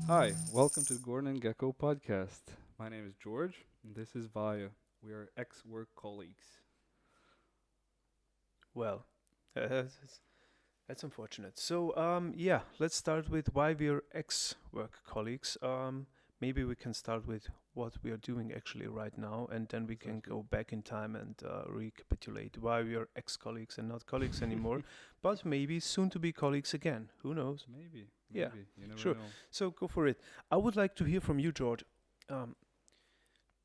Hi, welcome to the Gordon Gecko Podcast. My name is George, and this is Vaya. We are ex-work colleagues. Well, that's unfortunate. So, let's start with why we're ex-work colleagues. Maybe we can start with what we are doing actually right now, and then we can Exactly. go back in time and recapitulate why we are ex-colleagues and not colleagues anymore, but maybe soon to be colleagues again. Who knows? Maybe, Yeah, maybe. You never sure. know. So go for it. I would like to hear from you, George. Um,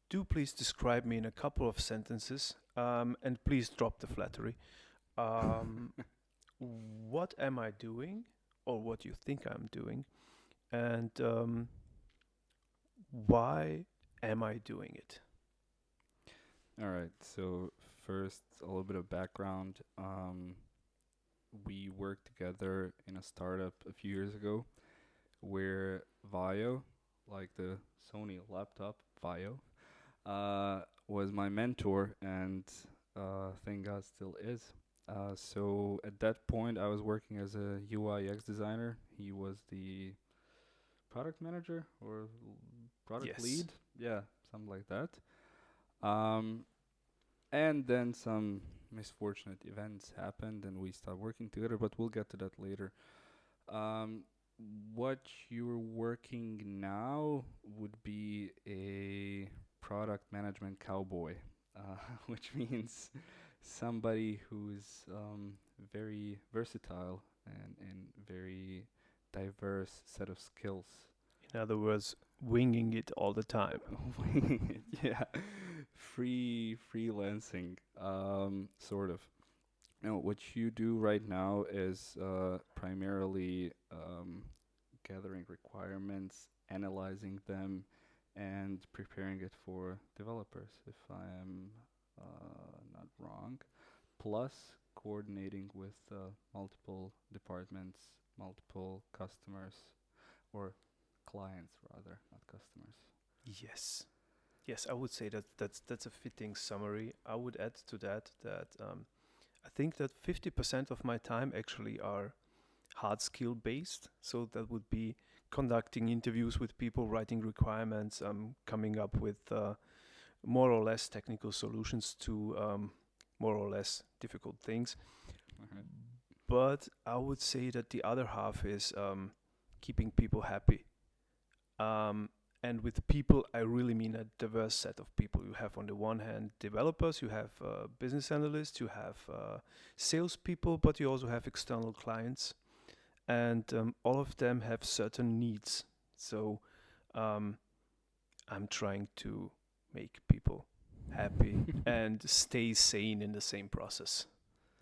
do please describe me in a couple of sentences, and please drop the flattery. Um, what am I doing, or what you think I'm doing, and why am I doing it? All right. So first, a little bit of background. We worked together in a startup a few years ago, where Vio, like the Sony laptop Vio, was my mentor, and thank God still is. So at that point, I was working as a UI/UX designer. He was the product manager or product Yes. lead. Yeah, something like that. Um, and then some misfortunate events happened, and we stopped working together. But we'll get to that later. Um, what you're working now would be a product management cowboy, which means somebody who's very versatile and very diverse set of skills. In other words, winging it all the time. Winging it, yeah, freelancing, sort of. No, what you do right now is primarily gathering requirements, analyzing them, and preparing it for developers, if I am not wrong. Plus, coordinating with multiple departments, multiple customers, or clients rather, not customers. Yes. Yes, I would say that that's a fitting summary. I would add to that I think that 50% of my time actually are hard skill based. So that would be conducting interviews with people, writing requirements, coming up with more or less technical solutions to more or less difficult things. Alright. But I would say that the other half is keeping people happy. Um, and with people, I really mean a diverse set of people. You have, on the one hand, developers, you have business analysts, you have salespeople, but you also have external clients, and all of them have certain needs. So um, I'm trying to make people happy and stay sane in the same process.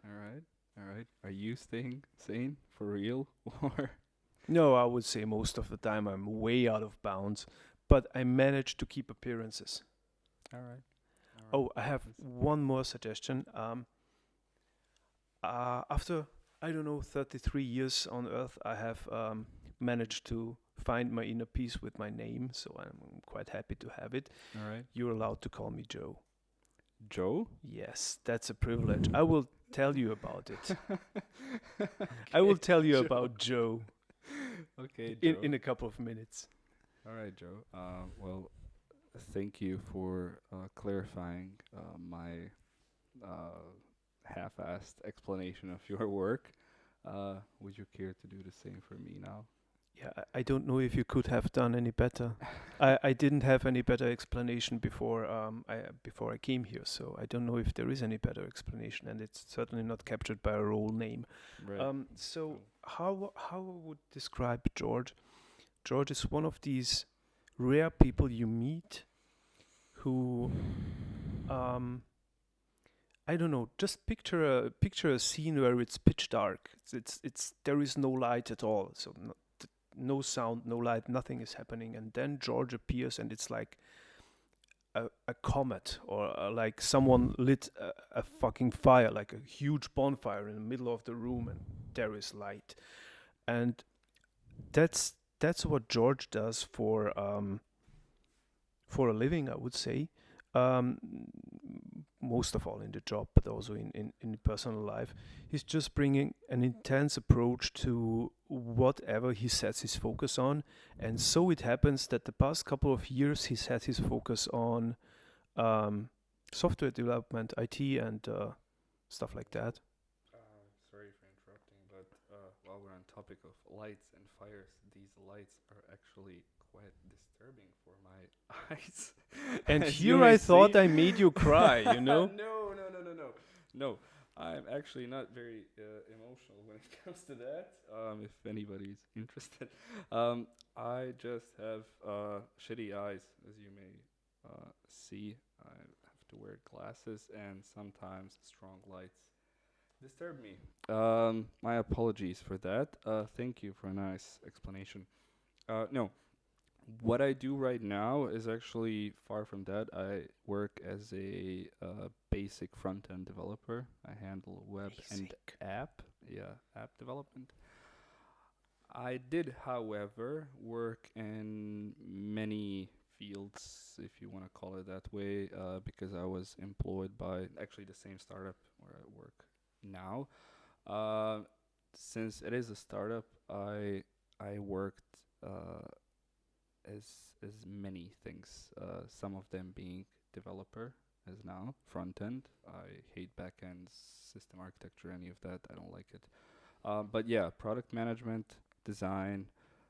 Alright. Alright. Are you staying sane for real? Or No, I would say most of the time I'm way out of bounds, but I manage to keep appearances. alright. Alright. Oh, I have That's one more suggestion. After, I don't know, 33 years on Earth, I have managed to find my inner peace with my name, so I'm quite happy to have it. alright. You're allowed to call me Joe. Joe? Yes, that's a privilege. I will tell you about it. I will Okay, tell you Joe. about Joe Okay, in Joe. a couple of minutes. Alright, Joe. Well, thank you for clarifying my uh, half-assed explanation of your work. Would you care to do the same for me now? Yeah, I don't know if you could have done any better. I didn't have any better explanation before I came here, so I don't know if there is any better explanation, and it's certainly not captured by a role name. Right. So Cool. how I would describe George? George is one of these rare people you meet who um, I don't know. Just picture a scene where it's pitch dark. It's there is no light at all. So no sound, no light, nothing is happening, and then George appears, and it's like a comet, or like someone lit a fucking fire, like a huge bonfire in the middle of the room, and there is light. And that's what George does for a living, I would say. Um, most of all in the job, but also in personal life. He's just bringing an intense approach to whatever he sets his focus on. And so it happens that the past couple of years he's had his focus on software development, IT, and stuff like that. Sorry for interrupting, but while we're on topic of lights and fires, these lights are actually quite disturbing for my eyes. And As you here may I thought see. I made you cry, you know? No, no, no, no, no. No, I'm actually not very emotional when it comes to that. If anybody's interested, I just have shitty eyes, as you may see. I have to wear glasses, and sometimes strong lights disturb me. My apologies for that. Thank you for a nice explanation. No, what I do right now is actually far from that. I work as a basic front end developer. I handle web and Basic. app, app development. I did, however, work in many fields, if you want to call it that way, because I was employed by actually the same startup where I work now. Uh, since it is a startup, I worked uh, as many things. Some of them being developer as now front end. I hate back end system architecture, any of that. I don't like it. But yeah, product management, design,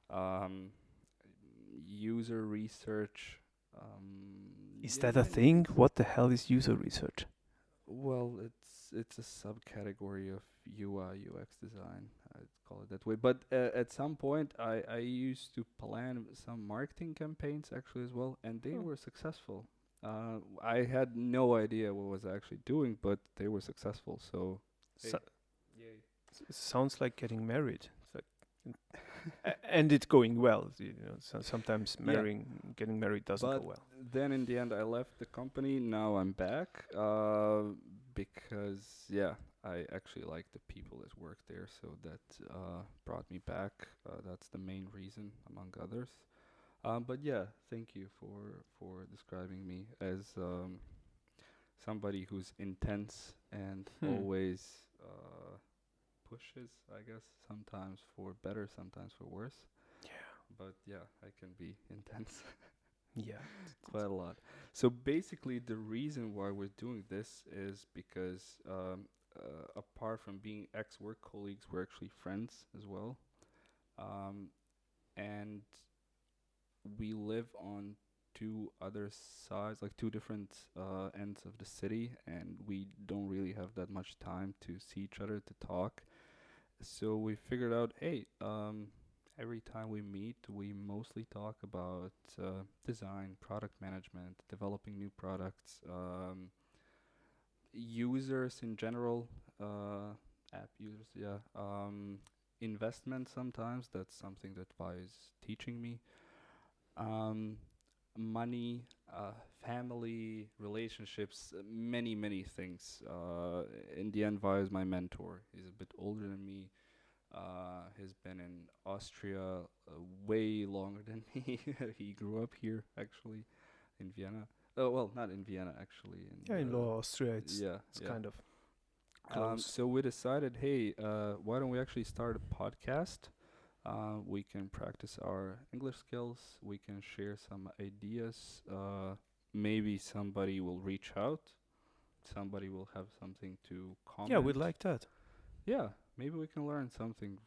um, user research. Is Yeah, that a many thing? things. What the hell is user research? Well, it's a subcategory of UI UX design. I'd call it that way. But at some point, I used to plan some marketing campaigns actually as well, and they Oh. were successful. I had no idea what I was actually doing, but they were successful. So, hey, So, yay. sounds like getting married. It's like, and it's going well. So sometimes Yeah. getting married doesn't go But well. then in the end, I left the company. Now I'm back because, yeah, I actually like the people that work there. So that brought me back. That's the main reason, among others. But yeah, thank you for describing me as somebody who's intense and Hmm. always pushes, I guess, sometimes for better, sometimes for worse. But yeah, I can be intense. Yeah. Quite a lot. So basically, the reason why we're doing this is because apart from being ex-work colleagues, we're actually friends as well, um, and we live on two other sides, like two different ends of the city, and we don't really have that much time to see each other to talk. So we figured out, hey, every time we meet, we mostly talk about design, product management, developing new products, users in general, app users, yeah, investment sometimes. That's something that Vi is teaching me. Um, money, family, relationships, many, many things. In the end, Vi is my mentor. He's a bit older than me. He's been in Austria way longer than me. He grew up here, actually, in Vienna. Oh, well, not in Vienna, actually. Yeah, in Lower Austria, Yeah, it's yeah. kind of close. So we decided, hey, why don't we actually start a podcast? We can practice our English skills. We can share some ideas. Maybe somebody will reach out. Somebody will have something to Yeah, we'd comment. like that. Yeah, maybe we can learn something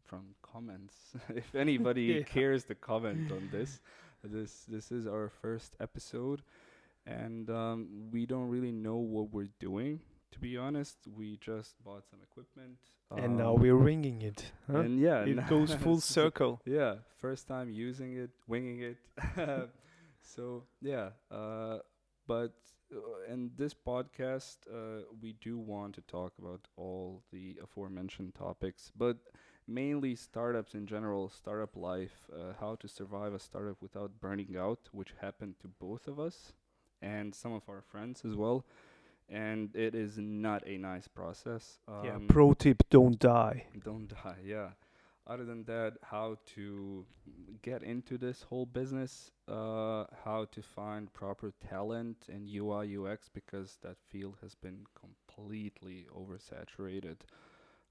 from comments. If anybody Yeah. cares to comment on this, this is our first episode, and we don't really know what we're doing. To be honest, we just bought some equipment. And now we're ringing it, huh? And yeah, It goes full so circle. yeah, first time using it, winging it. So yeah, but in this podcast, we do want to talk about all the aforementioned topics, but mainly startups in general, startup life, how to survive a startup without burning out, which happened to both of us and some of our friends as well. And it is not a nice process. Yeah, pro tip, don't die. Don't die, yeah. other than that, how to get into this whole business, how to find proper talent in UI UX because that field has been completely oversaturated.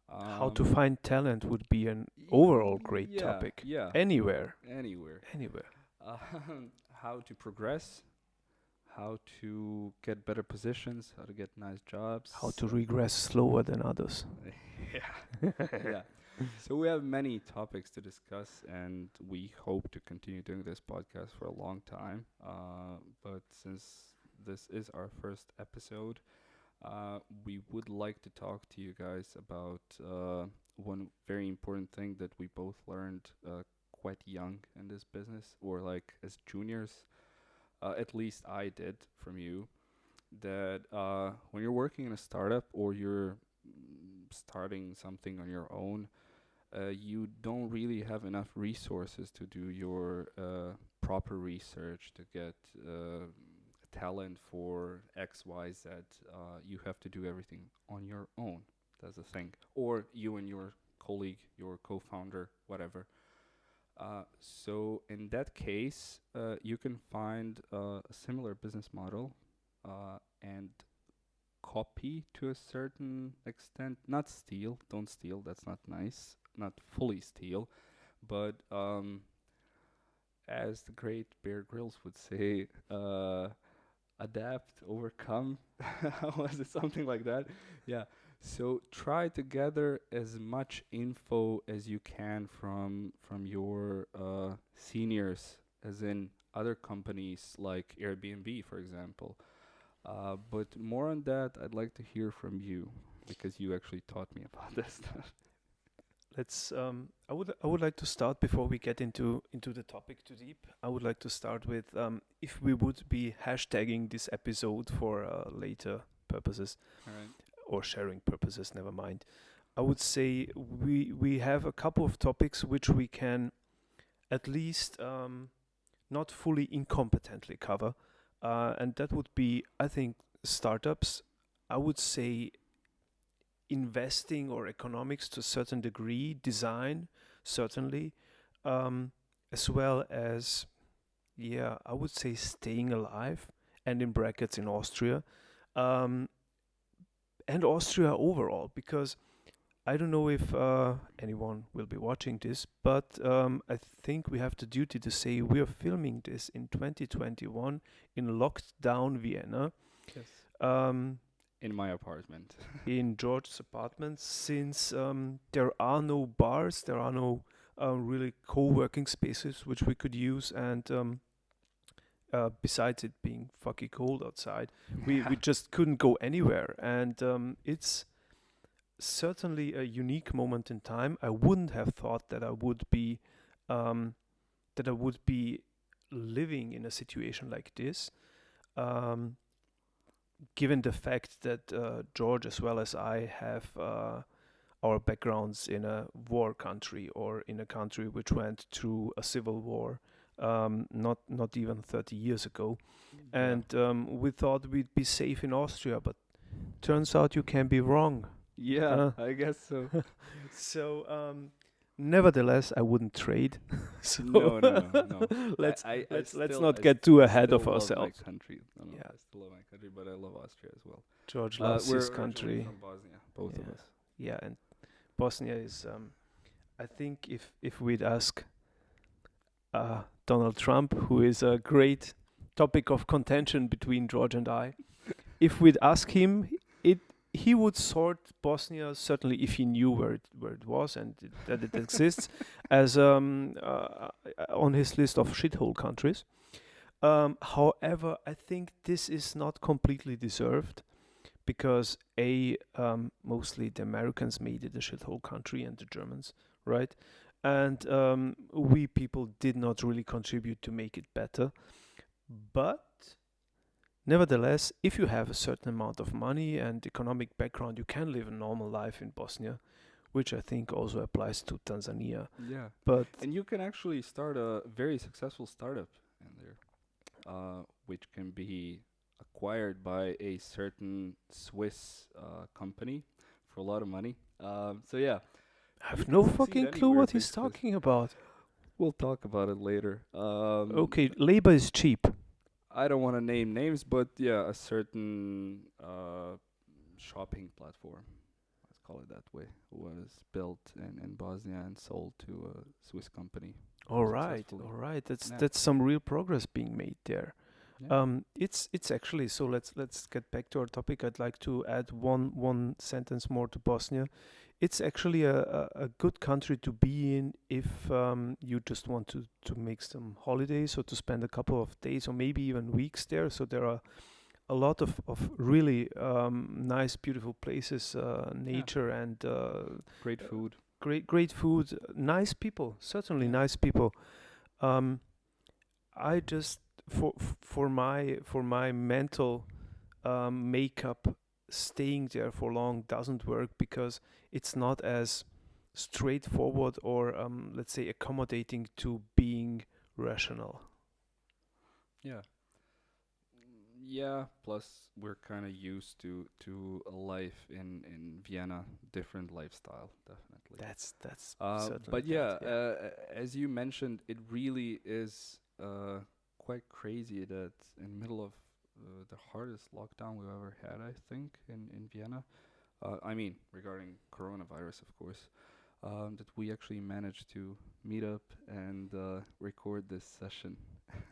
How to Um, find talent would be an overall great yeah, topic. yeah, Anywhere, anywhere. anywhere. How to progress, how to get better positions, how to get nice How jobs. to regress slower than others. Yeah, yeah. So we have many topics to discuss, and we hope to continue doing this podcast for a long time. But since this is our first episode, we would like to talk to you guys about one very important thing that we both learned quite young in this business, or like as juniors. At least I did from you. That when you're working in a startup or you're starting something on your own, you don't really have enough resources to do your proper research to get talent for X, Y, Z. You have to do everything on your own. That's the thing. Or you and your colleague, your co-founder, whatever. So in that case, you can find a similar business model and copy to a certain extent. Not steal. Don't steal. That's not nice. Not fully steal, but as the great Bear Grylls would say, adapt, overcome. Was it something like that? Yeah. So try to gather as much info as you can from your seniors, as in other companies like Airbnb, for example. But more on that, I'd like to hear from you because you actually taught me about this stuff. Let's. I would like to start before we get into the topic too deep. I would like to start with if we would be hashtagging this episode for later purposes All right. or sharing purposes. Never mind. I would say we have a couple of topics which we can at least not fully incompetently cover, and that would be, I think, startups. I would say investing or economics to a certain degree, design certainly, as well as, yeah, I would say staying alive, and in brackets in Austria, um, and Austria overall, because I don't know if anyone will be watching this, but I think we have the duty to say we are filming this in 2021 in locked down Vienna. Yes. Um, In my apartment. in George's apartment, since there are no bars, there are no really co-working spaces which we could use, and besides it being fucking cold outside, we just couldn't go anywhere, and it's certainly a unique moment in time. I wouldn't have thought that um, I would be living in a situation like this. Um, Given the fact that George as well as I have our backgrounds in a war country or in a country which went through a civil war, not even 30 years ago, Yeah. and we thought we'd be safe in Austria, but turns out you can be wrong. Yeah, I guess so. So, nevertheless, I wouldn't trade. So No, no, no, no. let's I let's still, not get too ahead still of love ourselves. my country. No, no, Yeah, I still love my country, but I love Austria as well. George loves We're his originally country. from Bosnia, both of Yeah. us. Yeah, and Bosnia is. I think if we'd ask Donald Trump, who is a great topic of contention between George and I, if we'd ask him, he would sort Bosnia, certainly if he knew where it was and that it exists, as on his list of shithole countries. However, I think this is not completely deserved because mostly the Americans made it a shithole country and the Germans, right? And we people did not really contribute to make it better. But nevertheless, if you have a certain amount of money and economic background, you can live a normal life in Bosnia, which I think also applies to Tanzania. Yeah, But and you can actually start a very successful startup in there, which can be acquired by a certain Swiss company for a lot of money. So yeah, I You have can no succeed fucking clue anywhere, what he's basically. talking about. We'll talk about it later. Okay, labor is cheap. I don't want to name names, but yeah, a certain shopping platform, let's call it that way, was built in Bosnia and sold to a Swiss company All right, successfully. all right. That's Yeah, that's some real progress being made there. yeah, It's actually, so let's get back to our topic. I'd like to add one sentence more to Bosnia. It's actually a good country to be in if you just want to make some holidays or to spend a couple of days or maybe even weeks there. So there are a lot of really nice, beautiful places, yeah. nature and Great food. great food, nice people, certainly Yeah, nice people. Um, I just for my mental makeup, staying there for long doesn't work because it's not as straightforward or let's say accommodating to being rational. yeah. Yeah, plus we're kind of used to a life in Vienna, different lifestyle, definitely. That's certainly But that. yeah, Yeah. as you mentioned, it really is quite crazy that in middle of the hardest lockdown we've ever had, I think, in Vienna. I mean, regarding coronavirus, of course, that we actually managed to meet up and record this session.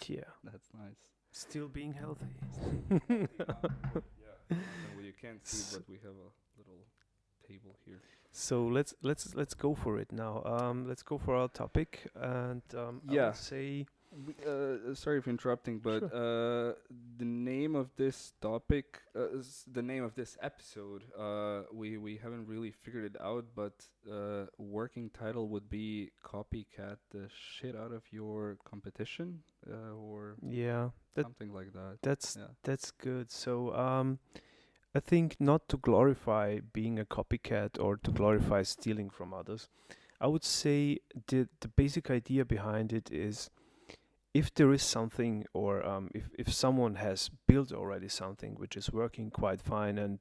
Yeah. That's nice. Still being healthy. Still being healthy, knock on wood. Yeah, knock on wood. You can't see, S- but we have a little table here. So let's go for it now. Let's go for our topic, and I Yeah. would say Sorry for interrupting, but sure. the name of this topic, the name of this episode, we haven't really figured it out, but working title would be "Copycat the shit out of your competition," or Yeah, that something like that. that's Yeah. that's good. So I think not to glorify being a copycat or to glorify stealing from others. I would say the basic idea behind it is if there is something or if someone has built already something which is working quite fine and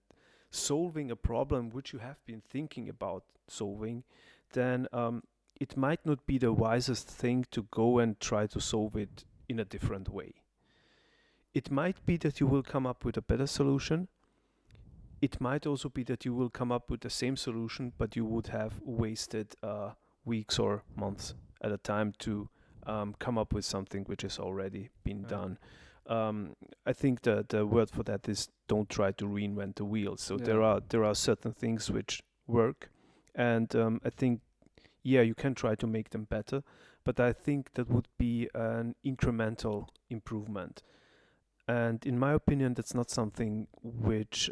solving a problem which you have been thinking about solving, then it might not be the wisest thing to go and try to solve it in a different way. It might be that you will come up with a better solution. It might also be that you will come up with the same solution, but you would have wasted weeks or months at a time to come up with something which has already been Right. done. I think the word for that is don't try to reinvent the wheel. So Yeah. there are certain things which work, and I think yeah you can try to make them better, but I think that would be an incremental improvement. And in my opinion, that's not something which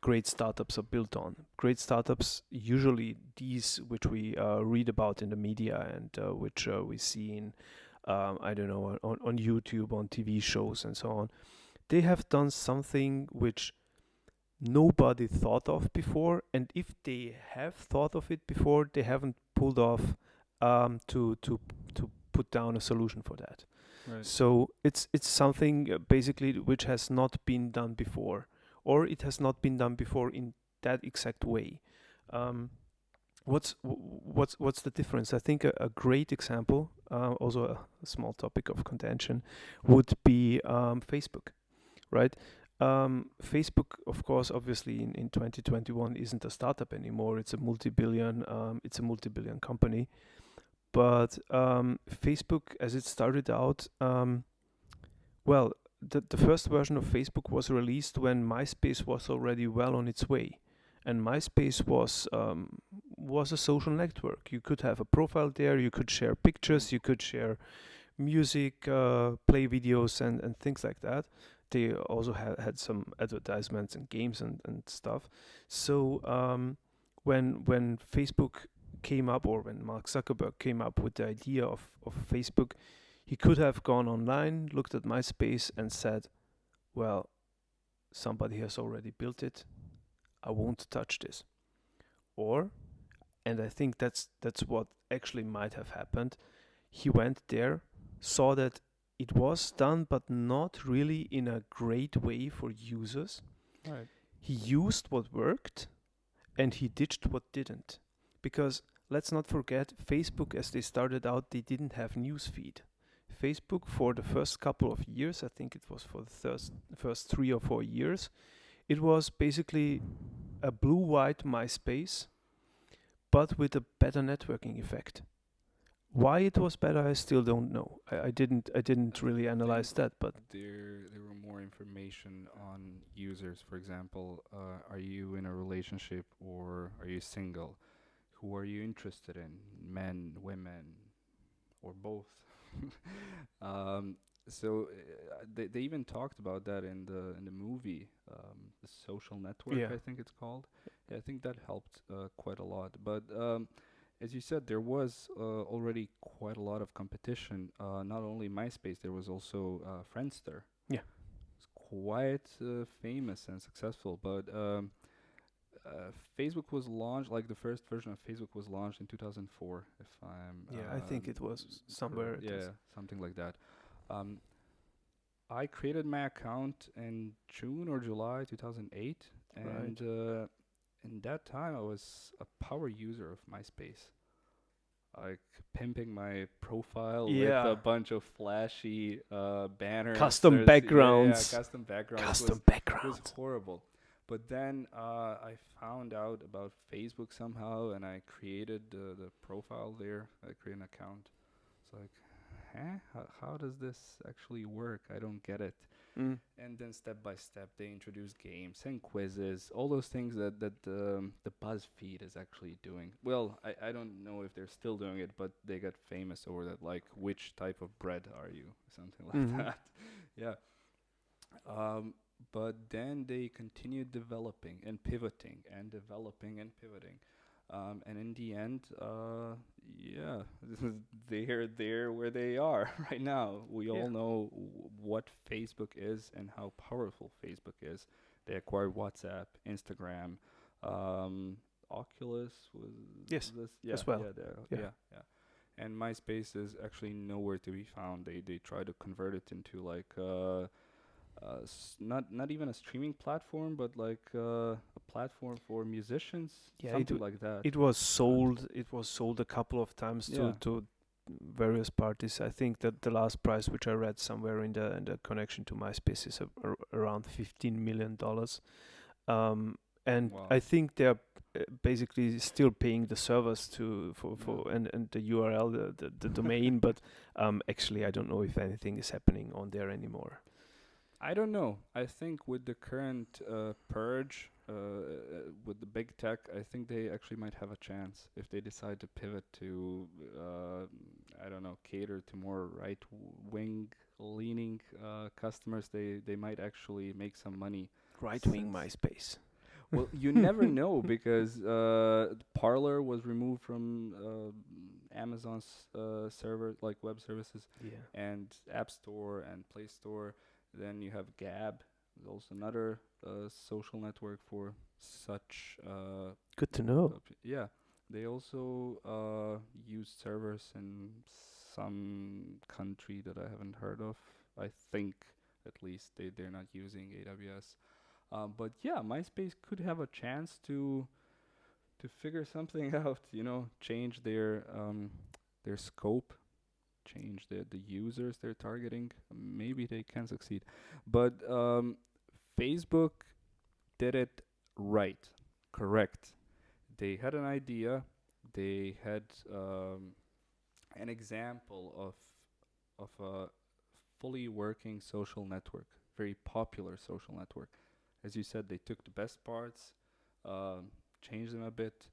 great startups are built on. Great startups, usually these which we read about in the media and which we see in, I don't know, on YouTube, on TV shows, and so on, they have done something which nobody thought of before. And if they have thought of it before, they haven't pulled off to put down a solution for that. Right. So it's something basically which has not been done before, or it has not been done before in that exact way. Um, what's the difference? I think a great example, also a small topic of contention, would be Facebook, right? Facebook, of course, obviously in 2021 isn't a startup anymore. It's a multi-billion company. But Facebook, as it started out, well, the first version of Facebook was released when MySpace was already well on its way, and MySpace was a social network. You could have a profile there. You could share Mm. pictures. You could share music, play videos, and things like that. They also had some advertisements and games and stuff. So when Facebook came up, or when Mark Zuckerberg came up with the idea of Facebook, he could have gone online, looked at MySpace, and said, well, somebody has already built it. I won't touch this. Or, and I think that's what actually might have happened, he went there, saw that it was done, but not really in a great way for users. Right. He used what worked and he ditched what didn't. Because let's not forget Facebook. As they started out, they didn't have newsfeed. Facebook, for the first couple of years, I think it was for the first 3 or 4 years, it was basically a blue-white MySpace, but with a better networking effect. Why it was better, I still don't know. I didn't really analyze that, but there were more information on users. For example, are you in a relationship or are you single? Who are you interested in? Men, women, or both? um, they even talked about that in the movie, the Social Network, yeah, I think it's called. Yeah, I think that helped quite a lot. But as you said, there was already quite a lot of competition. Not only MySpace, there was also Friendster. yeah, It's quite famous and successful. But Facebook was launched, like the first version of Facebook was launched in 2004, if I'm yeah. I think it was somewhere. correct. Yeah, something like that. Um, I created my account in June or July 2008, Right. and in that time I was a power user of MySpace, like pimping my profile with Yeah. a bunch of flashy banners. Custom Yeah, backgrounds. custom backgrounds. Custom It was backgrounds. horrible. But then I found out about Facebook somehow, and I created the profile there. I created an account. It's like, huh? How does this actually work? I don't get it. Mm. And then step by step, they introduce games and quizzes, all those things that the BuzzFeed is actually doing. Well, I don't know if they're still doing it, but they got famous over that, like which type of bread are you, something like Mhm. that. Yeah. But then they continued developing and pivoting and developing and pivoting. And in the end, yeah, they're there where they are right now. We Yeah. all know what Facebook is and how powerful Facebook is. They acquired WhatsApp, Instagram, Oculus was Yes, this, yeah, as well. yeah, Yeah. yeah. And MySpace is actually nowhere to be found. They try to convert it into like not even a streaming platform, but like a platform for musicians, Yeah. something like that. It was sold. It was sold a couple of times Yeah. to various parties. I think that the last price, which I read somewhere in the connection to MySpace, is around $15 million. And Wow. I think they're basically still paying the servers for Yeah. and the URL, the domain, but actually I don't know if anything is happening on there anymore. I don't know. I think with the current purge, with the big tech, I think they actually might have a chance if they decide to pivot to, I don't know, cater to more right-wing leaning customers. They might actually make some money. Right wing Since MySpace. Well, you never know because Parler was removed from Amazon's server, like web services, Yeah. and App Store and Play Store. Then you have Gab, also another social network for such. Good to know. Yeah, they also use servers in some country that I haven't heard of. I think at least they're not using AWS. But yeah, MySpace could have a chance to figure something out. Change their scope, change the users they're targeting. Maybe they can succeed. But Facebook did it right, correct. They had an idea. They had an example of a fully working social network, very popular social network. As you said, they took the best parts, changed them a bit.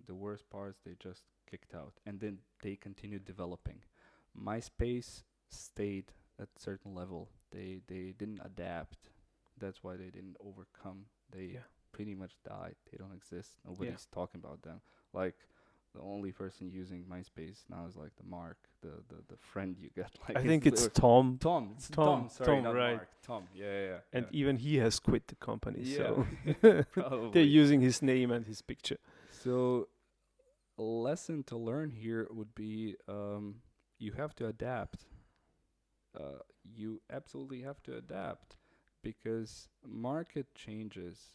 The worst parts they just kicked out, and then they continued developing. MySpace stayed at certain level. They didn't adapt. That's why they didn't overcome. They Yeah. pretty much died. They don't exist. Yeah. Nobody's talking about them. Like the only person using MySpace now is like the Mark, the friend you get. Like I think it's Tom. Tom. It's Tom, Tom. Sorry, Tom, not right. Mark. Tom. Yeah. And even he has quit the company, Yeah, so probably. they're using his name and his picture. So a lesson to learn here would be you have to adapt. You absolutely have to adapt because market changes,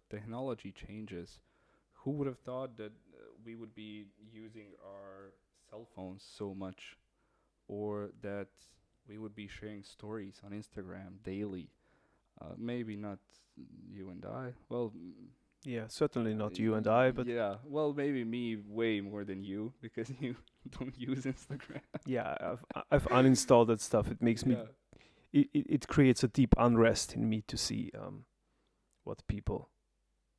technology changes. Who would have thought that we would be using our cell phones so much, or that we would be sharing stories on Instagram daily. Maybe not you and I. Well, Yeah, certainly not you and I, but yeah. Well, maybe me way more than you because you don't use Instagram. yeah, I've uninstalled that stuff. It makes me Yeah. it creates a deep unrest in me to see what people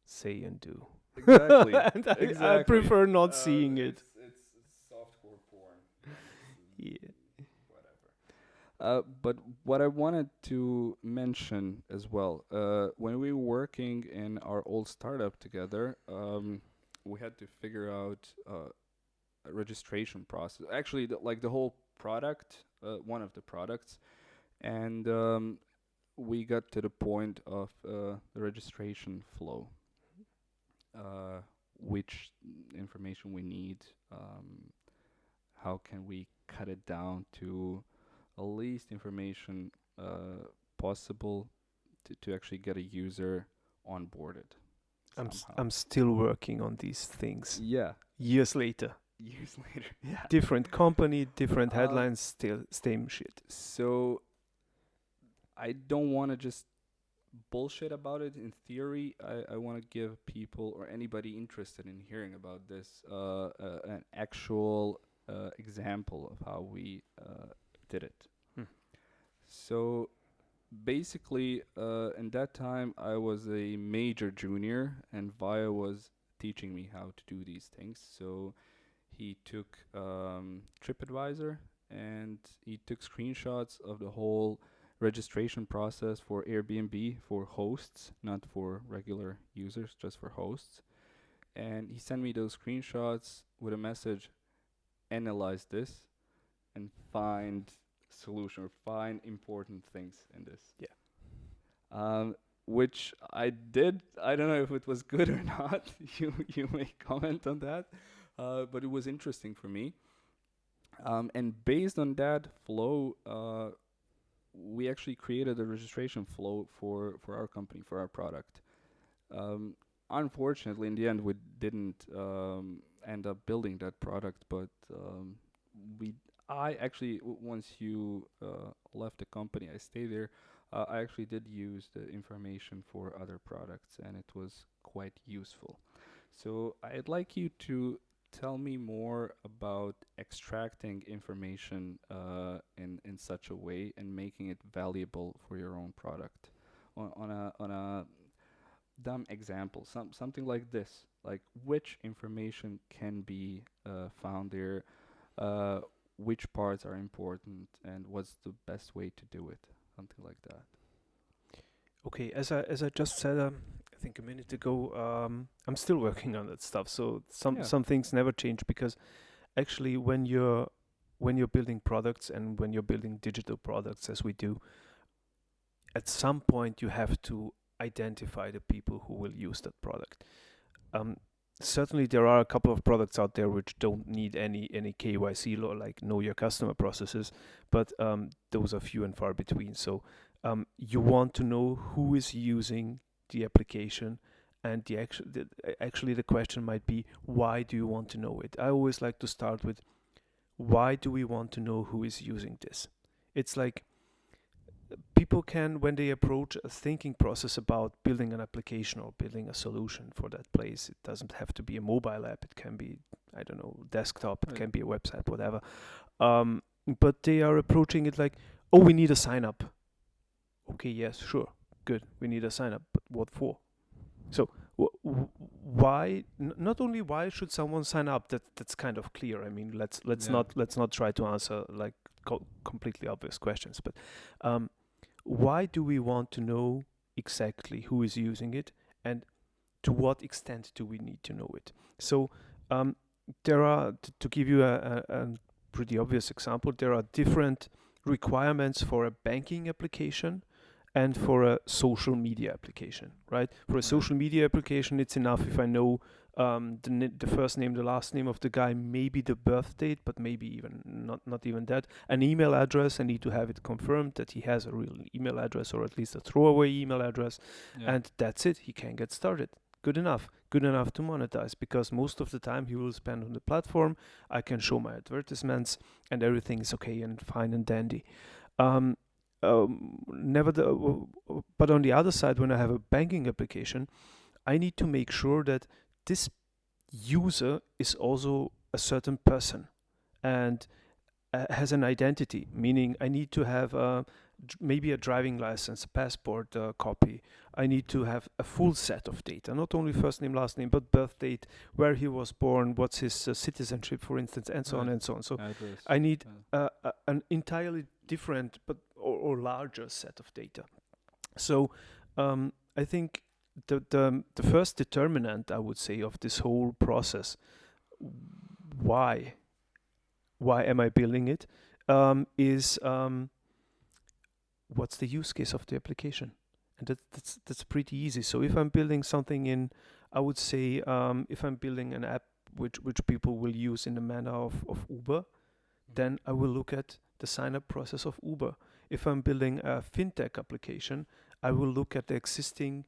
say and do. Exactly. And I Exactly. prefer not seeing it. It's softcore porn. Yeah. But what I wanted to mention as well, when we were working in our old startup together, we had to figure out a registration process. Actually, like the whole product, one of the products, and we got to the point of the registration flow, which information we need, how can we cut it down to least information possible to actually get a user onboarded somehow. I'm still working on these things. Yeah, Years later. years later. Yeah. Different company, different headlines, still same shit. So I don't want to just bullshit about it in theory. I want to give people or anybody interested in hearing about this an actual example of how we did it. Hmm. So basically, in that time, I was a major junior, and Vaya was teaching me how to do these things. So he took TripAdvisor and he took screenshots of the whole registration process for Airbnb for hosts, not for regular users, just for hosts. And he sent me those screenshots with a message: analyze this and find solution or find important things in this. Yeah. Which I did. I don't know if it was good or not. You may comment on that, but it was interesting for me. And based on that flow, we actually created a registration flow for our company, for our product. Unfortunately, in the end, we didn't end up building that product, but I actually, once you left the company, I stayed there. I actually did use the information for other products, and it was quite useful. So I'd like you to tell me more about extracting information in such a way and making it valuable for your own product. On a dumb example, something like this, like which information can be found there, which parts are important, and what's the best way to do it, something like that. Okay, as I just said, I think a minute ago, I'm still working on that stuff. So Yeah. some things never change, because actually when you're building products and when you're building digital products, as we do, at some point you have to identify the people who will use that product. Certainly there are a couple of products out there which don't need any KYC law, like know your customer processes, but those are few and far between. So you want to know who is using the application, and actually the question might be, why do you want to know it? I always like to start with, why do we want to know who is using this? It's like people can, when they approach a thinking process about building an application or building a solution for that place, it doesn't have to be a mobile app, it can be, I don't know, desktop, it Right. can be a website, whatever. But they are approaching it like, oh, we need a sign up. Okay, yes, sure, good, we need a sign up, but what for? So why? Not only why should someone sign up? That's kind of clear. I mean, let's Yeah. not try to answer like completely obvious questions. But why do we want to know exactly who is using it, and to what extent do we need to know it? So there are, to give you a pretty obvious example, there are different requirements for a banking application and for a social media application, right? For a Right. social media application, it's enough if I know the first name, the last name of the guy, maybe the birth date, but maybe even not even that. An email address, I need to have it confirmed that he has a real email address, or at least a throwaway email address, Yeah. and that's it. He can get started. good enough to monetize, because most of the time he will spend on the platform. I can show my advertisements and everything is okay and fine and dandy. Um, never but on the other side, when I have a banking application, I need to make sure that this user is also a certain person and has an identity, meaning I need to have maybe a driving license, a passport copy. I need to have a full set of data, not only first name, last name, but birth date, where he was born, what's his citizenship, for instance, and so on Right. and so on. So Address. I need Yeah. an entirely different but or larger set of data. So I think the first determinant, I would say, of this whole process, why am I building it, is what's the use case of the application, and that's pretty easy. So if I'm building something in, I would say, if I'm building an app which people will use in the manner of Uber, then I will look at the sign-up process of Uber. If I'm building a fintech application, I will look at the existing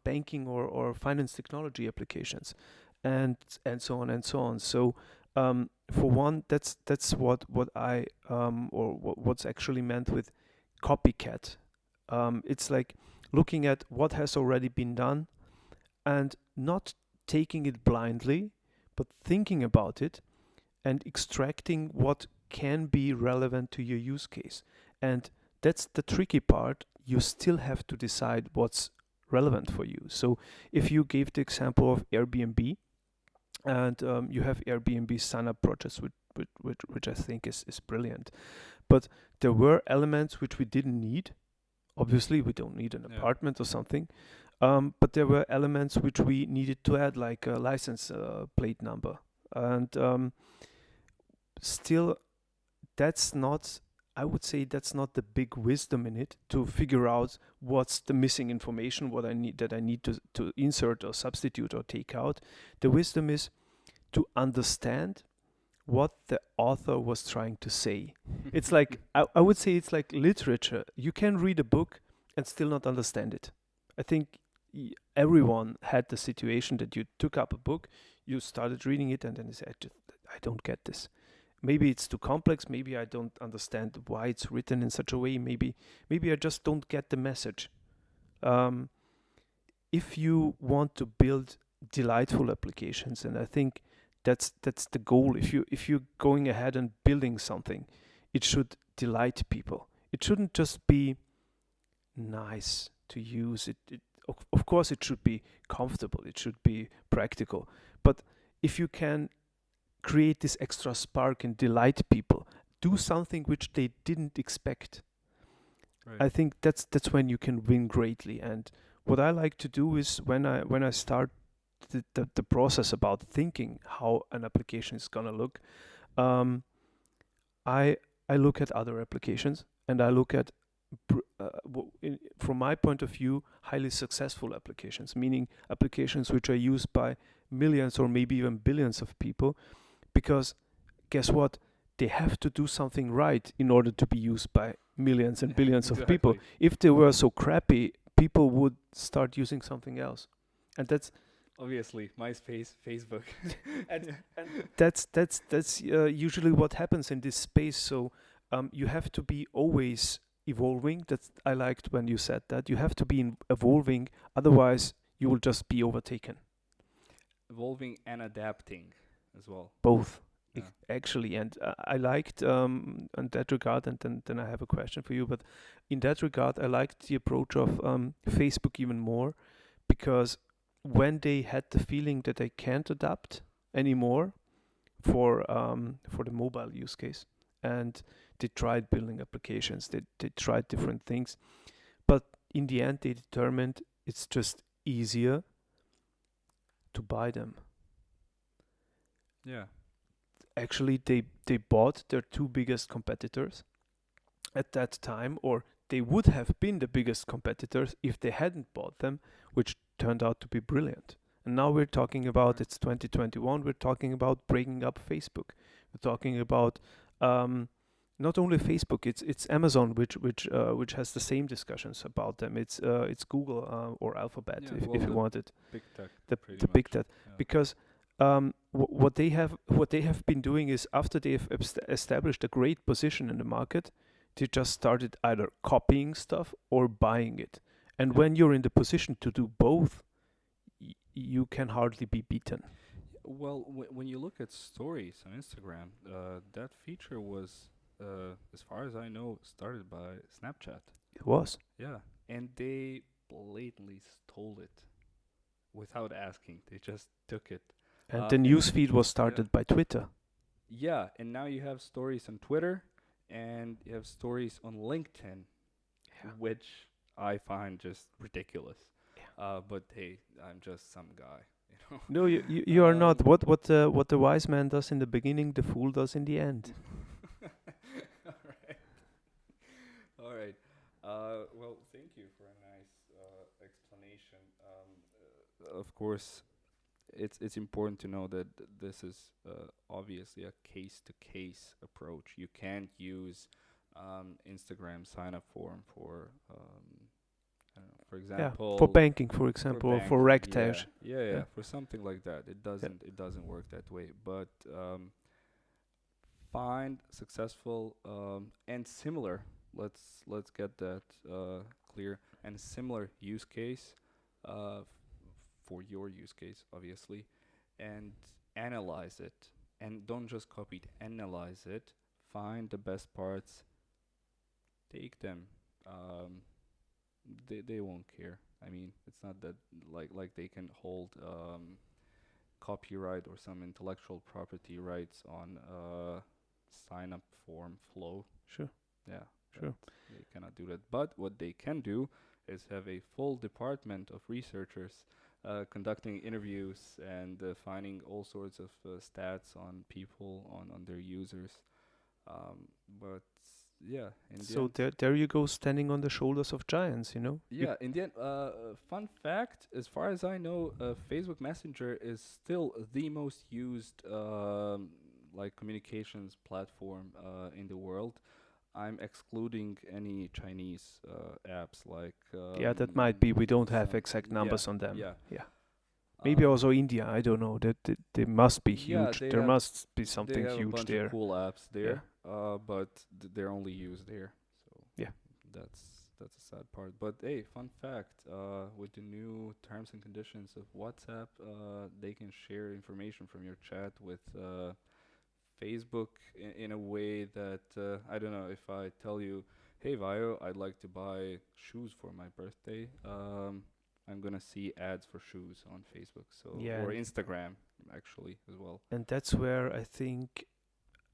banking or finance technology applications, and so on and so on. So for one, that's what I or what's actually meant with copycat. It's like looking at what has already been done and not taking it blindly, but thinking about it and extracting what can be relevant to your use case. And that's the tricky part. You still have to decide what's relevant for you. So if you gave the example of Airbnb, and you have Airbnb sign-up projects, which I think is brilliant. But there were elements which we didn't need. Obviously, we don't need an apartment or something. But there were elements which we needed to add, like a license plate number. And still, that's not, I would say that's not the big wisdom in it, to figure out what's the missing information, what I need to insert or substitute or take out. The wisdom is to understand what the author was trying to say. It's like, I would say it's like literature. You can read a book and still not understand it. I think everyone had the situation that you took up a book, you started reading it, and then you said, I don't get this. Maybe it's too complex. Maybe I don't understand why it's written in such a way. Maybe I just don't get the message. If you want to build delightful applications, and I think that's the goal. If you're going ahead and building something, it should delight people. It shouldn't just be nice to use. Of course, it should be comfortable. It should be practical. But if you can create this extra spark and delight people, do something which they didn't expect, Right. I think that's when you can win greatly. And what I like to do is, when I start the process about thinking how an application is gonna look, I look at other applications, and I look at from my point of view, highly successful applications, meaning applications which are used by millions or maybe even billions of people. Because guess what? They have to do something right in order to be used by millions and billions of people. If they were so crappy, people would start using something else. And that's obviously MySpace, Facebook. and that's usually what happens in this space. So you have to be always evolving. That's, I liked when you said that. You have to be evolving, otherwise you will just be overtaken. Evolving and adapting as well. Both. Yeah. Actually, and I liked in that regard, and then I have a question for you, but in that regard I liked the approach of Facebook even more, because when they had the feeling that they can't adapt anymore for the mobile use case, and they tried building applications, they tried different things, but in the end they determined it's just easier to buy them. Yeah. Actually, they bought their two biggest competitors at that time, or they would have been the biggest competitors if they hadn't bought them, which turned out to be brilliant. And now we're talking about, it's 2021, we're talking about breaking up Facebook. We're talking about not only Facebook, it's Amazon which has the same discussions about them. It's Google or Alphabet Yeah, if well, you the want it. big tech, pretty The big much. that Yeah. because what they have been doing is after they've established a great position in the market, they just started either copying stuff or buying it. And Yeah. when you're in the position to do both, you can hardly be beaten. Well, when you look at stories on Instagram, that feature was, as far as I know, started by Snapchat. It was. Yeah, and they blatantly stole it without asking. They just took it. And the And news feed was yeah, started by Twitter. yeah, and now you have stories on Twitter, and you have stories on LinkedIn, Yeah. which I find just ridiculous. Yeah. But hey, I'm just some guy, you know. No, you are not. Um, What the wise man does in the beginning, the fool does in the end. All right. All right. Well, thank you for a nice explanation. Of course, it's important to know that this is obviously a case-to-case approach. You can't use Instagram sign-up form for, I don't know, for Yeah, for example, banking, for for example, or for banking. Rectage. Yeah, Yeah. for something like that. It Yeah. doesn't work that way. But find successful and similar. Let's get that clear. And similar use case uh, f- for your use case, obviously, and analyze it. And don't just copy it. Analyze it. Find the best parts. Take them. Um, they won't care. I mean, it's not that like they can hold copyright or some intellectual property rights on sign up form flow. Sure. Yeah, Sure. they cannot do that. But what they can do is have a full department of researchers conducting interviews and finding all sorts of stats on people, on their users. But yeah, in the So end, there you go, standing on the shoulders of giants. yeah, in the end, fun fact, as far as I know, Facebook Messenger is still the most used like communications platform in the world. I'm excluding any Chinese apps like Yeah, that might be. We don't have some, exact yeah, numbers on them. yeah. Yeah. Maybe Um, also India. I don't know. That they must be yeah, huge. There must be something they have a huge bunch of there. cool apps Yeah. there, but they're only used there. So Yeah. that's a sad part. But hey, fun fact: with the new terms and conditions of WhatsApp, they can share information from your chat with Facebook in a way that I don't know if I tell you, hey Vio, I'd like to buy shoes for my birthday. I'm gonna see ads for shoes on Facebook, so Yeah. or Instagram actually as well. And that's where I think.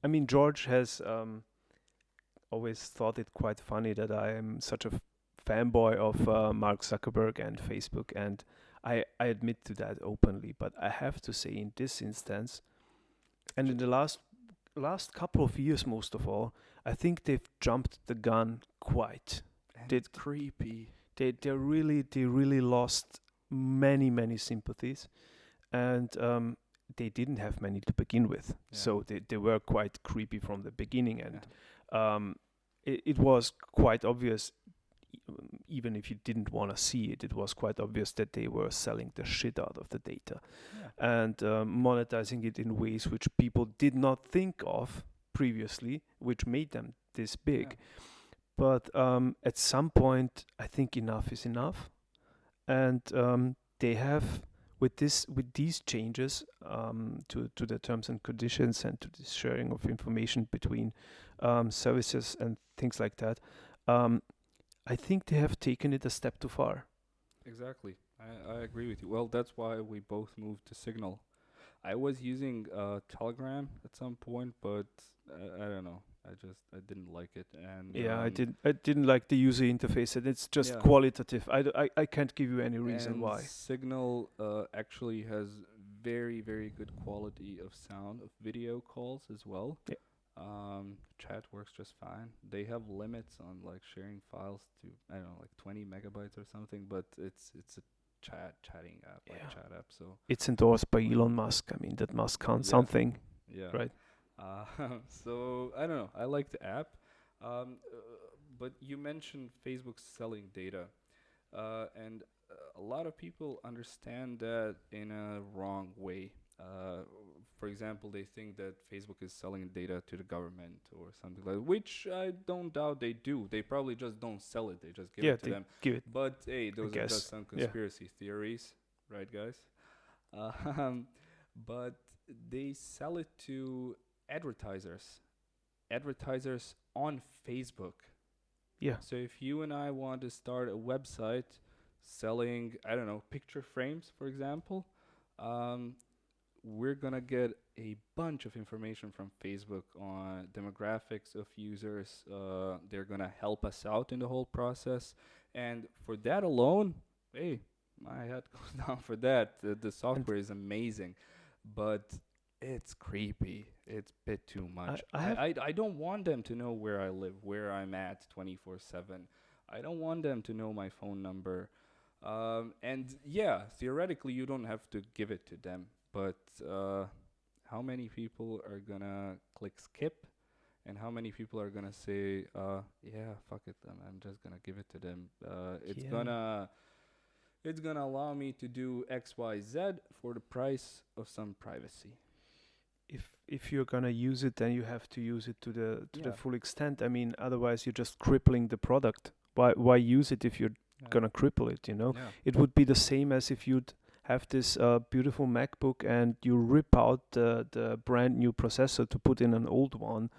I mean, George has always thought it quite funny that I am such a fanboy of Mark Zuckerberg and Facebook, and I admit to that openly. But I have to say, in this instance, and in the last couple of years, most of all, I think they've jumped the gun quite. And They it's creepy. they really lost many sympathies, and they didn't have many to begin with. Yeah. So they were quite creepy from the beginning, and Yeah. it was quite obvious, even if you didn't want to see it, it was quite obvious that they were selling the shit out of the data Yeah. and monetizing it in ways which people did not think of previously, which made them this big. Yeah. But at some point, I think enough is enough, and they have with these changes to the terms and conditions and to the sharing of information between services and things like that. I think they have taken it a step too far. Exactly. I agree with you. Well, that's why we both moved to Signal. I was using Telegram at some point, but I don't know. I didn't like it, and Yeah, I didn't like the user interface, and it's just yeah. qualitative. I can't give you any reason And why. Signal actually has very good quality of sound of video calls as well. Yeah. Chat works just fine. They have limits on like sharing files to I don't know like 20 megabytes or something, but it's a chatting app like Yeah. chat app. So It's endorsed by Elon Musk. I mean, that must count yeah, something, yeah. right? Uh, so I don't know. I like the app, but you mentioned Facebook selling data, and a lot of people understand that in a wrong way. For example, they think that Facebook is selling data to the government or something like that, which I don't doubt they do. They probably just don't sell it; they just give Yeah, it to they them. give it, But hey, I those are just guess. some Yeah. conspiracy theories, right, guys? Um, but they sell it to advertisers, advertisers on Facebook. Yeah. So if you and I want to start a website selling, I don't know, picture frames, for example, um, we're gonna get a bunch of information from Facebook on demographics of users. They're gonna help us out in the whole process, and for that alone, hey, my head goes down for that. The And software is amazing, but it's creepy. It's a bit too I, much. I have, I don't want them to know where I live, where I'm at 24/7. I don't want them to know my phone number. And yeah, theoretically, you don't have to give it to them, but how many people are gonna click skip, and how many people are gonna say, "Yeah, fuck it, then I'm just gonna give it to them." yeah. It's gonna allow me to do X, Y, Z for the price of some privacy. If you're gonna use it, then you have to use it to the Yeah, full extent. I mean, otherwise you're just crippling the product. Why use it if you're yeah, gonna cripple it? You know, yeah. it would be the same as if you'd have this beautiful MacBook and you rip out the brand new processor to put in an old one,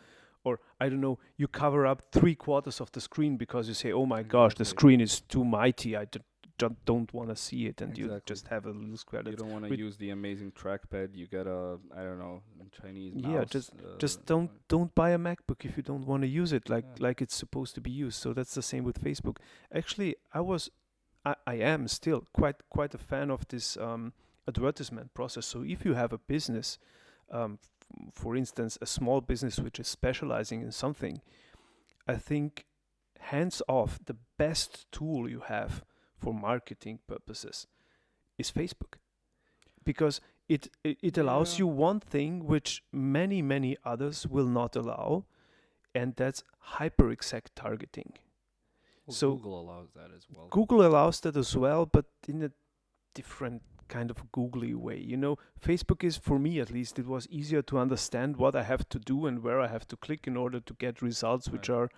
or I don't know, you cover up 3/4 of the screen because you say, "Oh my gosh, the Exactly, screen is too mighty. Don't want to see it," and you exactly. just have a little square. You That's don't want to with use the amazing trackpad. You get a, I don't know, Chinese yeah, mouse. just don't buy a MacBook if you don't want to use it Yeah. like it's supposed to be used. So that's the same with Facebook. Actually, I am still quite a fan of this advertisement process. So if you have a business, for instance, a small business which is specializing in something, I think hands off the best tool you have for marketing purposes is Facebook, because it allows Yeah. you one thing which many others will not allow, and that's hyper exact targeting. Well, So Google allows that as well. Google allows that as well, but in a different kind of googly way. You know, Facebook is, for me at least, it was easier to understand what I have to do and where I have to click in order to get results which Right.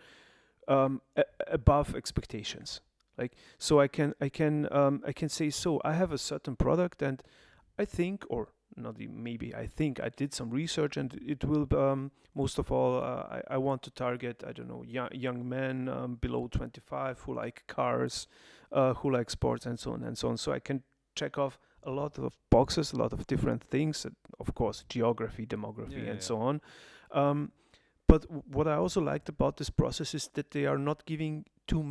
are above expectations. Like, so I can say, so I have a certain product, and I think, or not maybe, I think I did some research, and it will most of all, I want to target, I don't know, young men below 25 who like cars, who like sports, and so on and so on. So I can check off a lot of boxes, a lot of different things, of course, geography, Yeah, demography, yeah, and yeah. so on. Um, but what I also liked about this process is that they are not giving too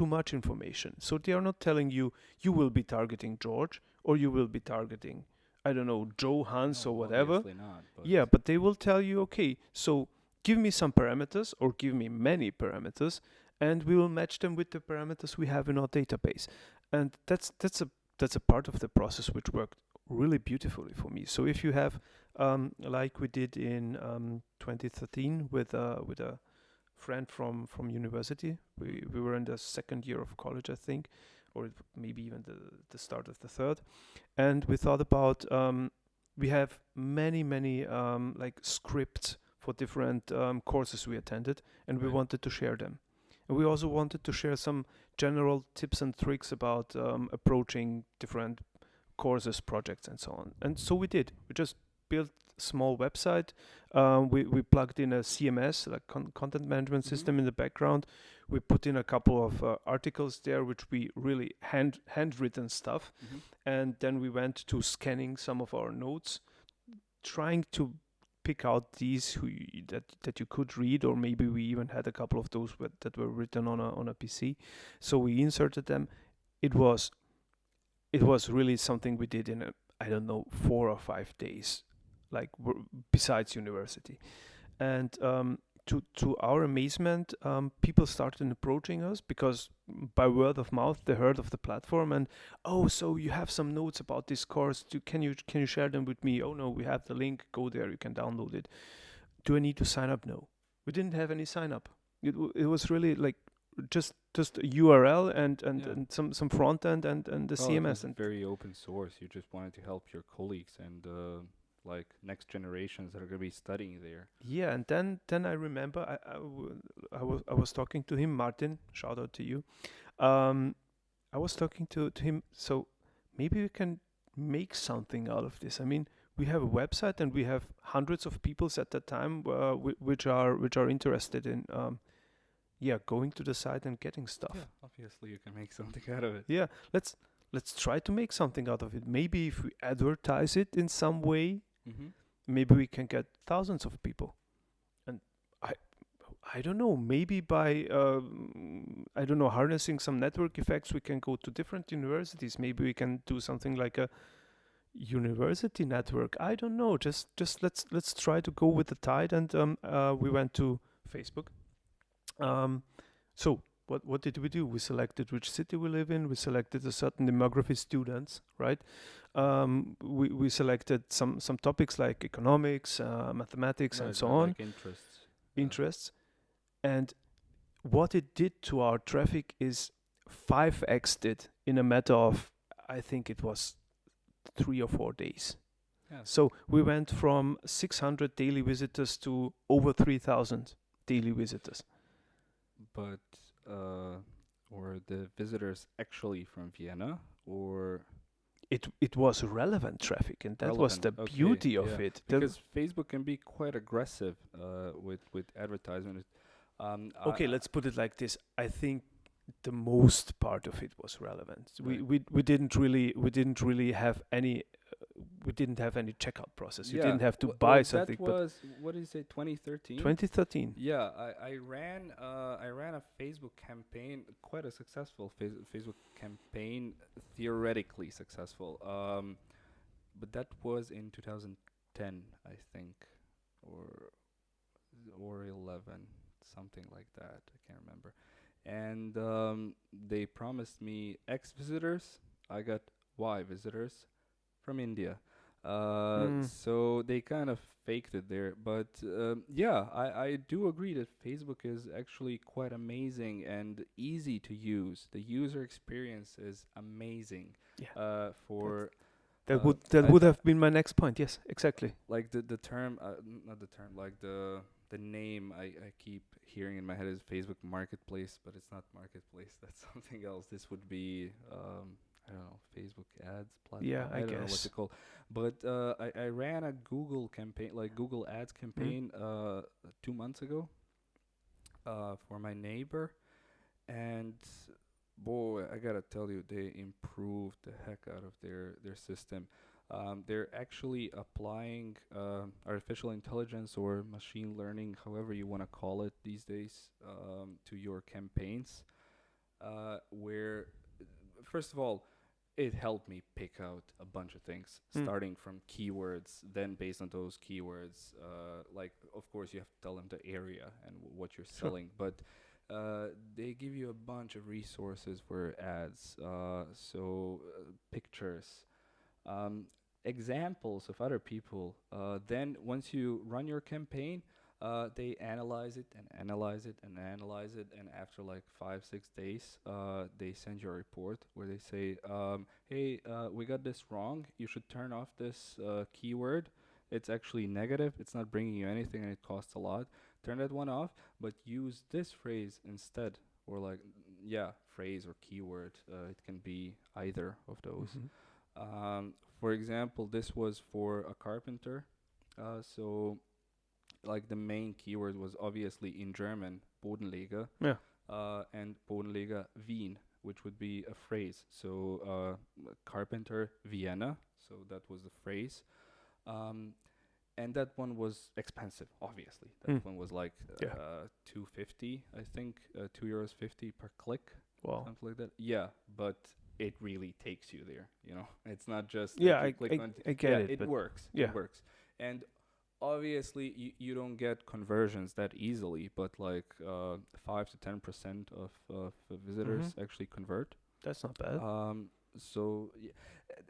much information. So they are not telling you you will be targeting George, or you will be targeting, I don't know, Joe, Hans, or No, whatever. obviously not. But Yeah, but they will tell you, okay, so give me some parameters or give me many parameters, and we will match them with the parameters we have in our database. And that's a part of the process which worked really beautifully for me. So if you have, like we did in 2013 with a friend from university, we were in the second year of college, I think, or maybe even the start of the third, and we thought about we have many like scripts for different courses we attended, and we right. wanted to share them, and we also wanted to share some general tips and tricks about approaching different courses, projects, and so on. And so we did. We just built a small website. We plugged in a CMS, like content management Mm-hmm. system, in the background. We put in a couple of articles there, which we really handwritten stuff, Mm-hmm. and then we went to scanning some of our notes, trying to pick out these that you could read, or maybe we even had a couple of those that were written on a PC. So we inserted them. It was it was really something we did in I don't know, 4 or 5 days, like besides university. And to our amazement, people started approaching us because by word of mouth they heard of the platform, and oh, so you have some notes about this course? Can you share them with me? Oh no, we have the link. Go there, you can download it. Do I need to sign up? No. We didn't have any sign up. It was really like just a URL Yeah. and some front end and the Well, it was CMS and very open source. You just wanted to help your colleagues and like next generations that are going to be studying there. yeah. And then I remember I was talking to him, Martin. Shout out to you. Um, I was talking to him. So maybe we can make something out of this. I mean, we have a website and we have hundreds of people at that time which are interested in going to the site and getting stuff. Yeah, obviously you can make something out of it. Yeah, let's try to make something out of it. Maybe if we advertise it in some way, Mm-hmm. maybe we can get thousands of people. And I I don't know. Maybe by I don't know, harnessing some network effects, we can go to different universities. Maybe we can do something like a university network. I don't know. Just let's try to go with the tide. And we went to Facebook. So what did we do? We selected which city we live in. We selected a certain demography students, right? We selected some topics like economics, mathematics, and so on, Like interests. interests. And what it did to our traffic is 5x'd it in a matter of, I think it was 3 or 4 days. Yeah. So we went from 600 daily visitors to over 3,000 daily visitors. But were the visitors actually from Vienna or It was relevant traffic, and that was the relevant? Okay, beauty of yeah. it. Because Facebook can be quite aggressive with advertisement. Okay, let's put it like this. I think the most part of it was relevant. Right. We didn't really have any we didn't have any checkout process. You didn't have to buy something. That was what did you say? 2013. 2013. Yeah, I ran a Facebook campaign, quite a successful Facebook campaign, theoretically successful. But that was in 2010, I think, or 11, something like that. I can't remember. And they promised me X visitors. I got Y visitors from India. So they kind of faked it there. But yeah, I do agree that Facebook is actually quite amazing and easy to use. The user experience is amazing. Yeah. For That I- would have been my next point. Yes, exactly. like the term, not the term, like the name I keep hearing in my head is Facebook Marketplace, but it's not Marketplace. That's something else. This would be I don't know, Facebook ads platform. Yeah, I don't know guess. what's it called. But I ran a Google campaign, like Google Ads campaign, 2 months ago, for my neighbor, and boy, I gotta tell you, they improved the heck out of their system. They're actually applying artificial intelligence or machine learning, however you want to call it these days, to your campaigns. Where, first of all, it helped me pick out a bunch of things, starting from keywords. Then, based on those keywords, like of course you have to tell them the area and what you're selling, but they give you a bunch of resources for ads. So pictures, examples of other people. Then once you run your campaign, they analyze it and analyze it and analyze it, and after like 5-6 days, they send you a report where they say, "Hey, we got this wrong. You should turn off this keyword. It's actually negative. It's not bringing you anything, and it costs a lot. Turn that one off, but use this phrase instead." Or like, yeah, phrase or keyword. It can be either of those. For example, this was for a carpenter. So like the main keyword was obviously in German, Bodenleger, Yeah. and Bodenleger Wien, which would be a phrase. So carpenter Vienna, so that was the phrase. And that one was expensive, obviously. That one was like Yeah. 250, I think, €2.50 per click, Wow. something like that. Yeah, but it really takes you there. It's not just that Yeah, you I click on. I get Yeah, it. it But works. yeah. It works. And obviously, you don't get conversions that easily, but like 5 to 10% of visitors actually convert. that's not bad. So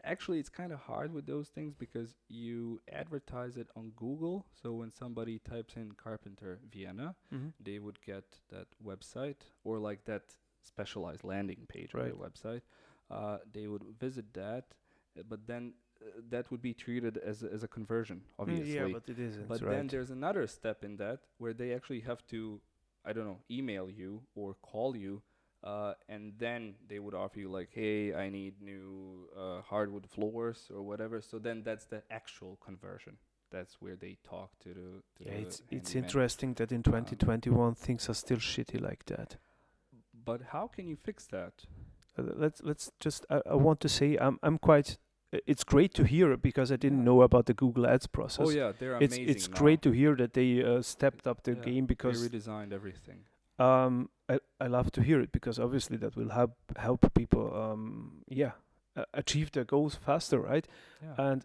actually, it's kind of hard with those things because you advertise it on Google. So when somebody types in Carpenter Vienna, Mm-hmm. they would get that website or like that specialized landing page on Right. the website. They would visit that, but then that would be treated as a conversion, Yeah, obviously. but it isn't, But then right? there's another step in that where they actually have to, I don't know, email you or call you, and then they would offer you like, hey, I need new hardwood floors or whatever. So then that's the actual conversion. That's where they talk to Yeah, the it's handyman. interesting that in Um, 2021 things are still shitty like that. but how can you fix that? Let's just I want to say I'm quite it's great to hear because I didn't Yeah. know about the Google Ads process. Oh yeah, they're It's amazing now. great to hear that they stepped up their Yeah, game they because redesigned everything. I love to hear it because obviously that will help people achieve their goals faster, right? Yeah.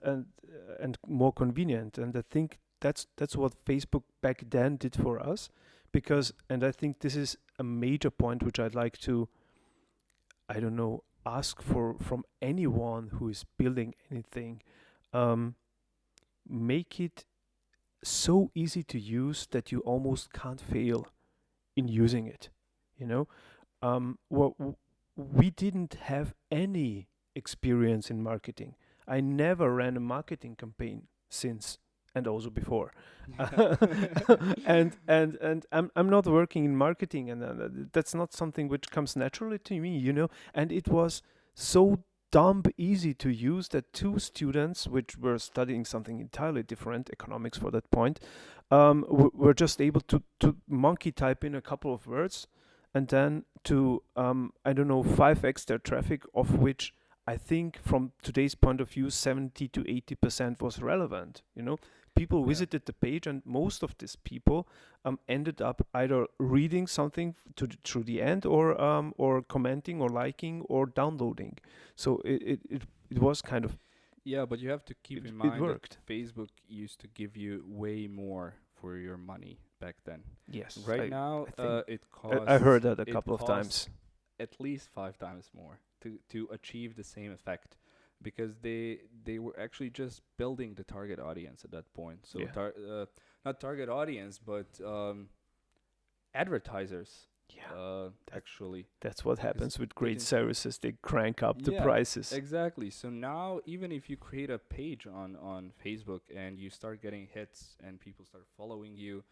And more convenient. And I think that's what Facebook back then did for us, because and I think this is a major point which I'd like to, I don't know, ask for from anyone who is building anything. Um, make it so easy to use that you almost can't fail in using it. You know, we didn't have any experience in marketing. I never ran a marketing campaign since, and also before. And I'm not working in marketing, and that's not something which comes naturally to me, you know. And it was so dumb easy to use that two students, which were studying something entirely different, economics for that point, were just able to monkey type in a couple of words, and then to I don't know, 5x their traffic, of which I think from today's point of view 70 to 80% was relevant. You know, people Yeah. visited the page, and most of these people ended up either reading something through the end, or commenting or liking or downloading. So it was kind of Yeah, but you have to keep in it mind that worked. Facebook used to give you way more for your money back then. Yes, Right now, I think it I costs heard that a it couple of costs times. at least 5 times more to achieve the same effect, because they were actually just building the target audience at that point. So Yeah. not target audience, but advertisers. Yeah, that, Actually, that's what because happens with they great can services. They crank up the yeah, prices. exactly. So now, even if you create a page on Facebook and you start getting hits and people start following you,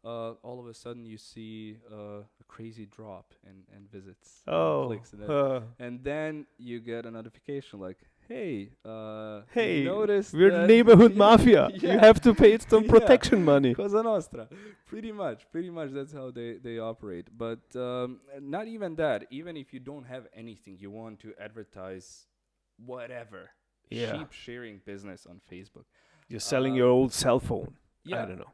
all of a sudden you see a crazy drop in visits and Oh, clicks, and then you get a notification like, "Hey, we hey, noticed we're the that." neighborhood Yeah, mafia. You yeah, have to pay some yeah. protection money. Cosa Nostra. Pretty much that's how they operate. But not even that. Even if you don't have anything, you want to advertise whatever Yeah, sheep sharing business on Facebook. you're selling your old cell phone. I Yeah, don't know.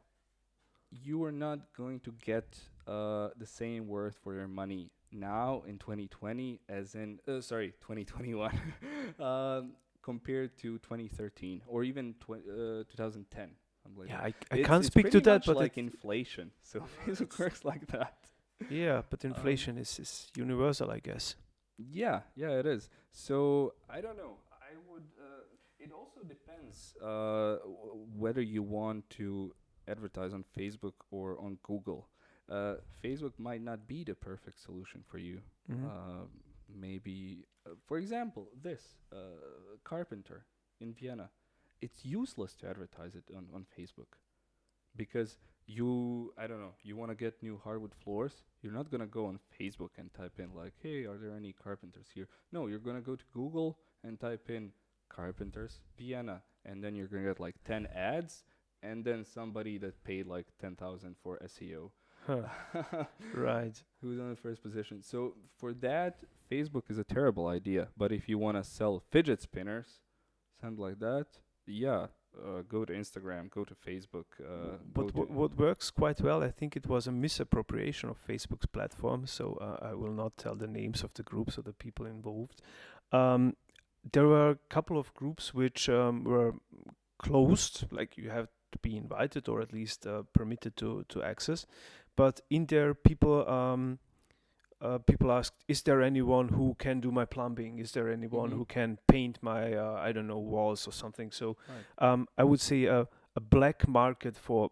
you are not going to get the same worth for your money now in 2020 as in 2021 compared to 2013 or even 2010. Something like Yeah, that. I It's can't it's speak to pretty that, much but like inflation. So Facebook works like that. yeah, but Um, inflation is universal, I guess. yeah, it is. So I don't know. I would. It also depends whether you want to advertise on Facebook or on Google. Facebook might not be the perfect solution for you. Hmm. Maybe, for example, this carpenter in Vienna. It's useless to advertise it on Facebook because I don't know, you want to get new hardwood floors, you're not going to go on Facebook and type in like, hey, are there any carpenters here? No, you're going to go to Google and type in carpenters Vienna, and then you're going to get like 10 ads, and then somebody that paid like 10,000 for SEO. Huh. Right. Who's on the first position. So for that, Facebook is a terrible idea. But if you want to sell fidget spinners, something like that, yeah, go to Instagram, go to Facebook, go But to what works quite well, I think it was a misappropriation of Facebook's platform. So I will not tell the names of the groups or the people involved. Um, there were a couple of groups which were closed, like you have to be invited or at least permitted to access. But in there, people people asked, "Is there anyone who can do my plumbing? Is there anyone Mm-hmm. who can paint my I don't know, walls or something?" So Right. I would say a black market for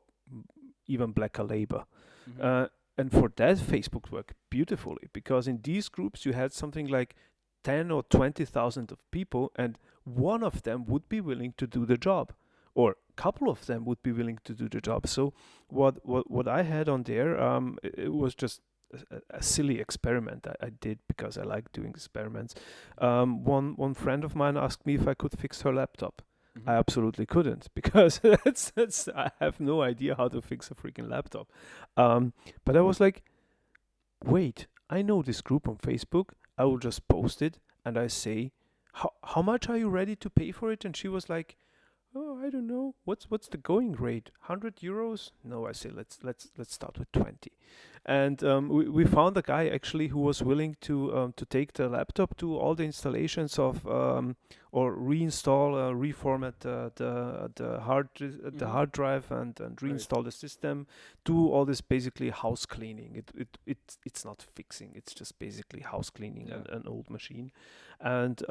even blacker labor. Mm-hmm. Uh, and for that, Facebook worked beautifully, because in these groups you had something like 10 or 20,000 of people, and one of them would be willing to do the job, or a couple of them would be willing to do the job. So what I had on there, it was just a silly experiment I did, because I like doing experiments. One friend of mine asked me if I could fix her laptop. I Mm-hmm. absolutely couldn't, because that's I have no idea how to fix a freaking laptop. But I was like, wait, I know this group on Facebook. I will just post it, and I say, how much are you ready to pay for it? And she was like, oh, I don't know. What's the going rate? €100? No, I say let's start with 20. And we found a guy actually who was willing to take the laptop, do all the installations of or reinstall, reformat the Mm-hmm. hard drive, and Right. reinstall the system, do all this basically house cleaning. It's not fixing. It's just basically house cleaning Yeah. an old machine. And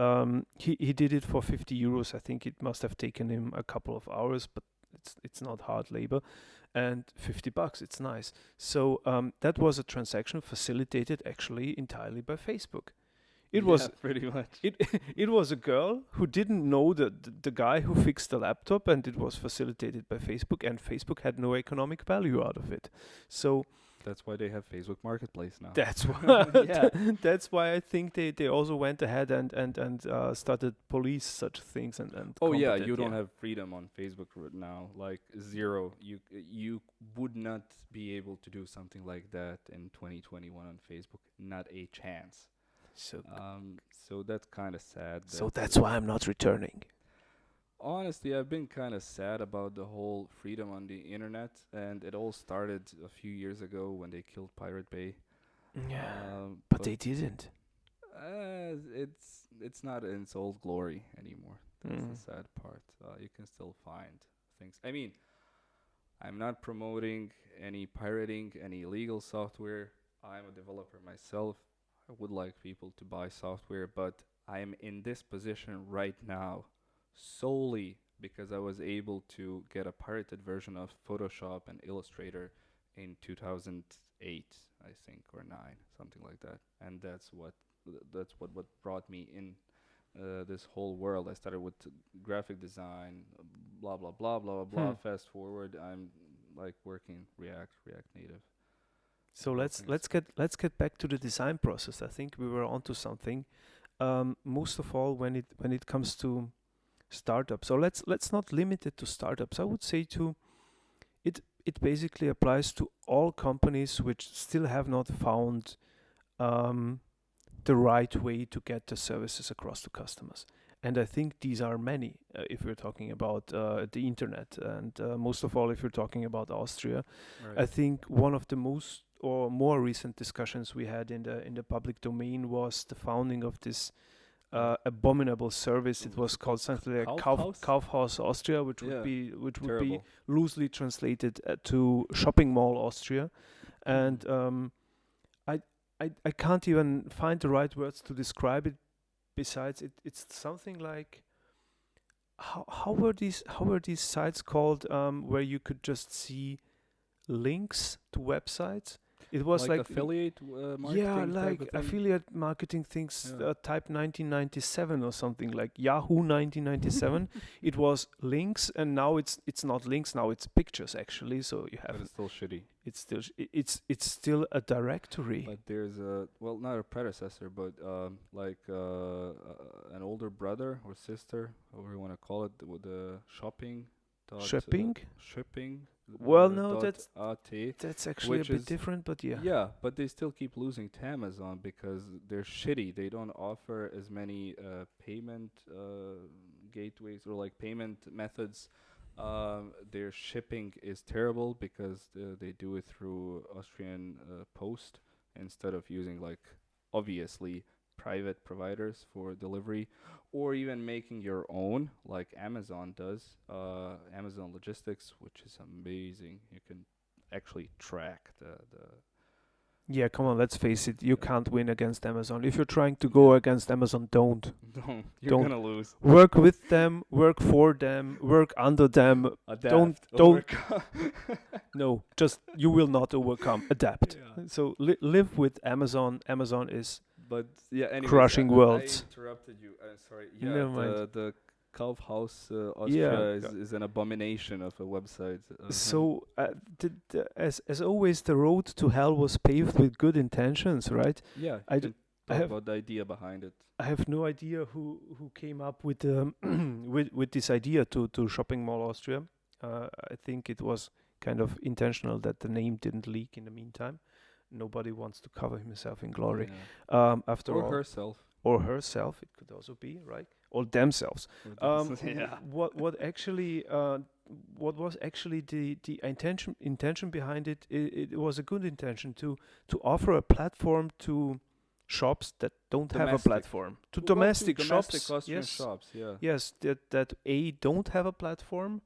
he did it for €50. I think it must have taken him a couple of hours, but it's not hard labor, and $50. It's nice. So that was a transaction facilitated actually entirely by Facebook. It Yeah, was pretty much. it it was a girl who didn't know the guy who fixed the laptop, and it was facilitated by Facebook, and Facebook had no economic value out of it. So That's why they have Facebook Marketplace now. that's why Yeah. that's why I think they also went ahead and started police such things and Oh yeah, combat it. you don't Yeah. have freedom on Facebook right now. Like zero. You would not be able to do something like that in 2021 on Facebook. Not a chance. So So that's kind of sad. so That that's why I'm not returning. honestly, I've been kind of sad about the whole freedom on the internet, and it all started a few years ago when they killed Pirate Bay. Yeah, but But they didn't. it's not in its old glory anymore. That's the Mm. sad part. You can still find things. I mean, I'm not promoting any pirating, any illegal software. I'm a developer myself. I would like people to buy software, but I am in this position right now solely because I was able to get a pirated version of Photoshop and Illustrator in 2008, I think, or 9, something like that. And that's what brought me in this whole world. I started with graphic design, blah blah blah blah blah blah. Hmm. Fast forward, I'm like working React Native, So all let's things. let's get let's get back to the design process. I think we were onto something. Most of all, when it comes to startups. So let's not limit it to startups. I would say to it basically applies to all companies which still have not found um, the right way to get the services across to customers. And I think these are many, if we're talking about the internet, and most of all, if you're talking about Austria. Right. I think one of the most or more recent discussions we had in the public domain was the founding of this abominable service. It What's was it called called? something like Kaufhaus? Kaufhaus Austria, Yeah, which would be terrible. loosely translated to shopping mall Austria, Mm. and I, I can't even find the right words to describe it. Besides, it's something like how were these sites called, where you could just see links to websites. It was Like like affiliate yeah, marketing type like of thing. affiliate marketing things, Yeah. type 1997 or something like Yahoo 1997. It was links, and now it's not links. Now it's pictures actually. So you But have it's still shitty. it's still a directory. But there's a well, not a predecessor, but like an older brother or sister, however you want to call it, with the shopping dot Shopping. shipping Well, no, dot at, that's actually a which bit is different, but yeah. yeah, but they still keep losing to Amazon because they're shitty. They don't offer as many payment gateways or like payment methods. Their shipping is terrible because they do it through Austrian Post instead of using like obviously private providers for delivery, or even making your own like Amazon does. Amazon Logistics, which is amazing. You can actually track the Yeah, come on, let's face it. You can't win against Amazon. If you're trying to go against Amazon, don't. No, you're Don't. gonna lose. Work with them, work for them, work under them. Don't. Adapt, overcome. No, just you will not overcome. Adapt. Yeah. So live with Amazon. Amazon is But yeah, anyways, crushing I worlds. interrupted you. Sorry. Yeah, Never mind. the Kaufhaus Austria Yeah. is an abomination of a website. So as always, the road to hell was paved with good intentions, right? yeah, I you d- can I talk have- about the idea behind it. I have no idea who came up with with this idea to Shopping Mall Austria. I think it was kind of intentional that the name didn't leak in the meantime. Nobody wants to cover himself in glory. Yeah. After Or all, herself. or herself, it could also be right, or themselves. Yeah. What was actually the intention behind it? It was a good intention to offer a platform to shops that don't have a Domestic. platform, to Well, domestic domestic shops. Austrian Yes, shops. Yeah. yes, that don't have a platform,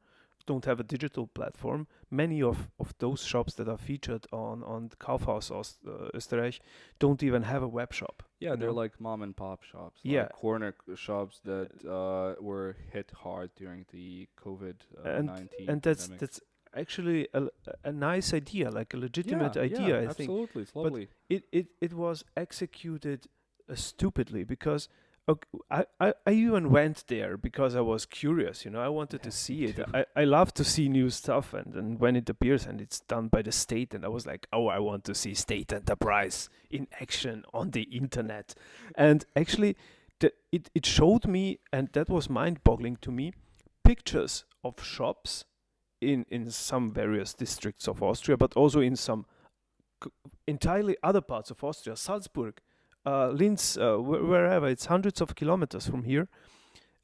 don't have a digital platform. Many of those shops that are featured on the Kaufhaus Österreich don't even have a web shop. Yeah, you they're know? like mom and pop shops. Yeah. Like corner shops that were hit hard during the COVID And 19 and that's pandemic. that's actually a nice idea, like a legitimate yeah, idea. yeah, I think absolutely, it's lovely. it was executed stupidly because I even went there because I was curious. I wanted to Yeah, see me it. too. I love to see new stuff, and when it appears and it's done by the state, and I was like, oh, I want to see state enterprise in action on the internet. And actually, it showed me, and that was mind-boggling to me, pictures of shops in some various districts of Austria, but also in some entirely other parts of Austria, Salzburg, Linz, wherever. It's hundreds of kilometers from here.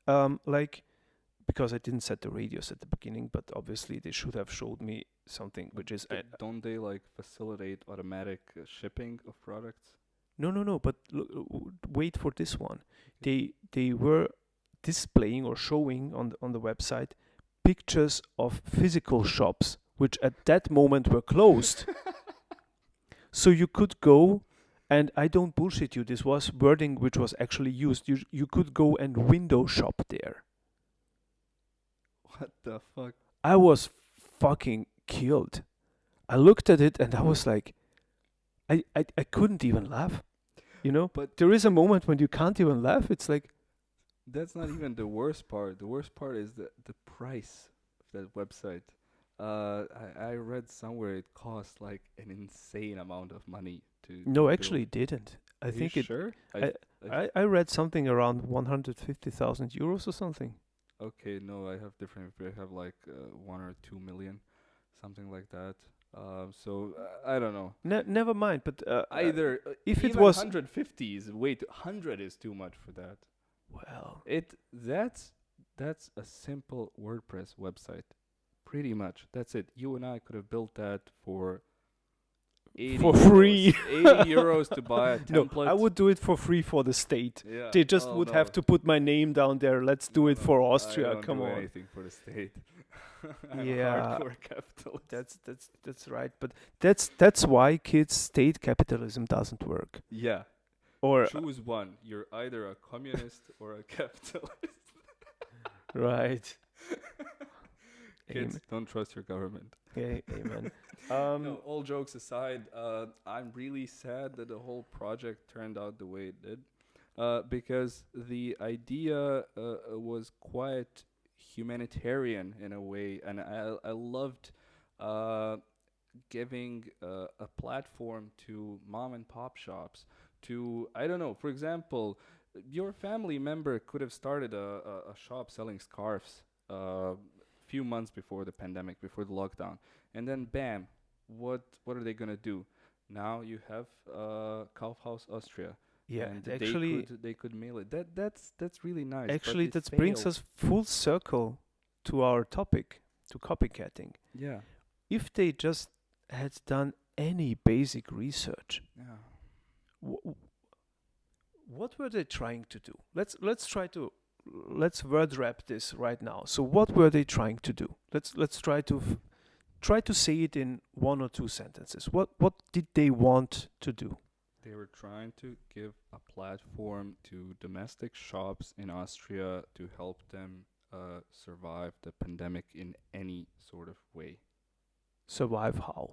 Because I didn't set the radius at the beginning, but obviously they should have showed me something which is Don't they like facilitate automatic shipping of products? no. But wait for this one. They were displaying or showing on the website pictures of physical shops which at that moment were closed. So you could go, and I don't bullshit you, this was wording which was actually used. You could go and window shop there. What the fuck? I was fucking killed. I looked at it and I was like, I couldn't even laugh. But There is a moment when you can't even laugh. It's like, that's not even the worst part. The worst part is the price of that website. I read somewhere it cost like an insane amount of money to no, build. actually it didn't. I Are think you it. sure? I read something around 150,000 euros or something. Okay, no, I have different. I have like 1 or 2 million, something like that. So I don't know. Never mind. But Either if it even was 150 is way too. 100 is too much for that. well, That's a simple WordPress website, pretty much. That's it. You and I could have built that for 80 for euros, free. 80 euros to buy a No, template. I would do it for free for the state. Yeah. They just Oh, would no. have to put my name down there. Let's do No, it no, for I Austria. don't Come do on. anything for the state. I'm Yeah. a hardcore capitalist. That's right. But that's why, kids, state capitalism doesn't work. Yeah. Or Choose one. You're either a communist or a capitalist. right. Kids, don't trust your government. Amen. No, all jokes aside, I'm really sad that the whole project turned out the way it did, because the idea was quite humanitarian in a way, and I loved giving a platform to mom and pop shops. To, I don't know, for example, your family member could have started a shop selling scarves few months before the pandemic, before the lockdown, and then bam, what are they gonna do? Now you have Kaufhaus Austria. Yeah, and actually, they could mail it. That's really nice. but actually, it that brings failed. us full circle to our topic, to copycatting. Yeah, If they just had done any basic research, yeah. what were they trying to do? Let's word wrap this right now. So what were they trying to do? Let's try to try to say it in one or two sentences. What did they want to do? They were trying to give a platform to domestic shops in Austria to help them survive the pandemic in any sort of way. Survive how?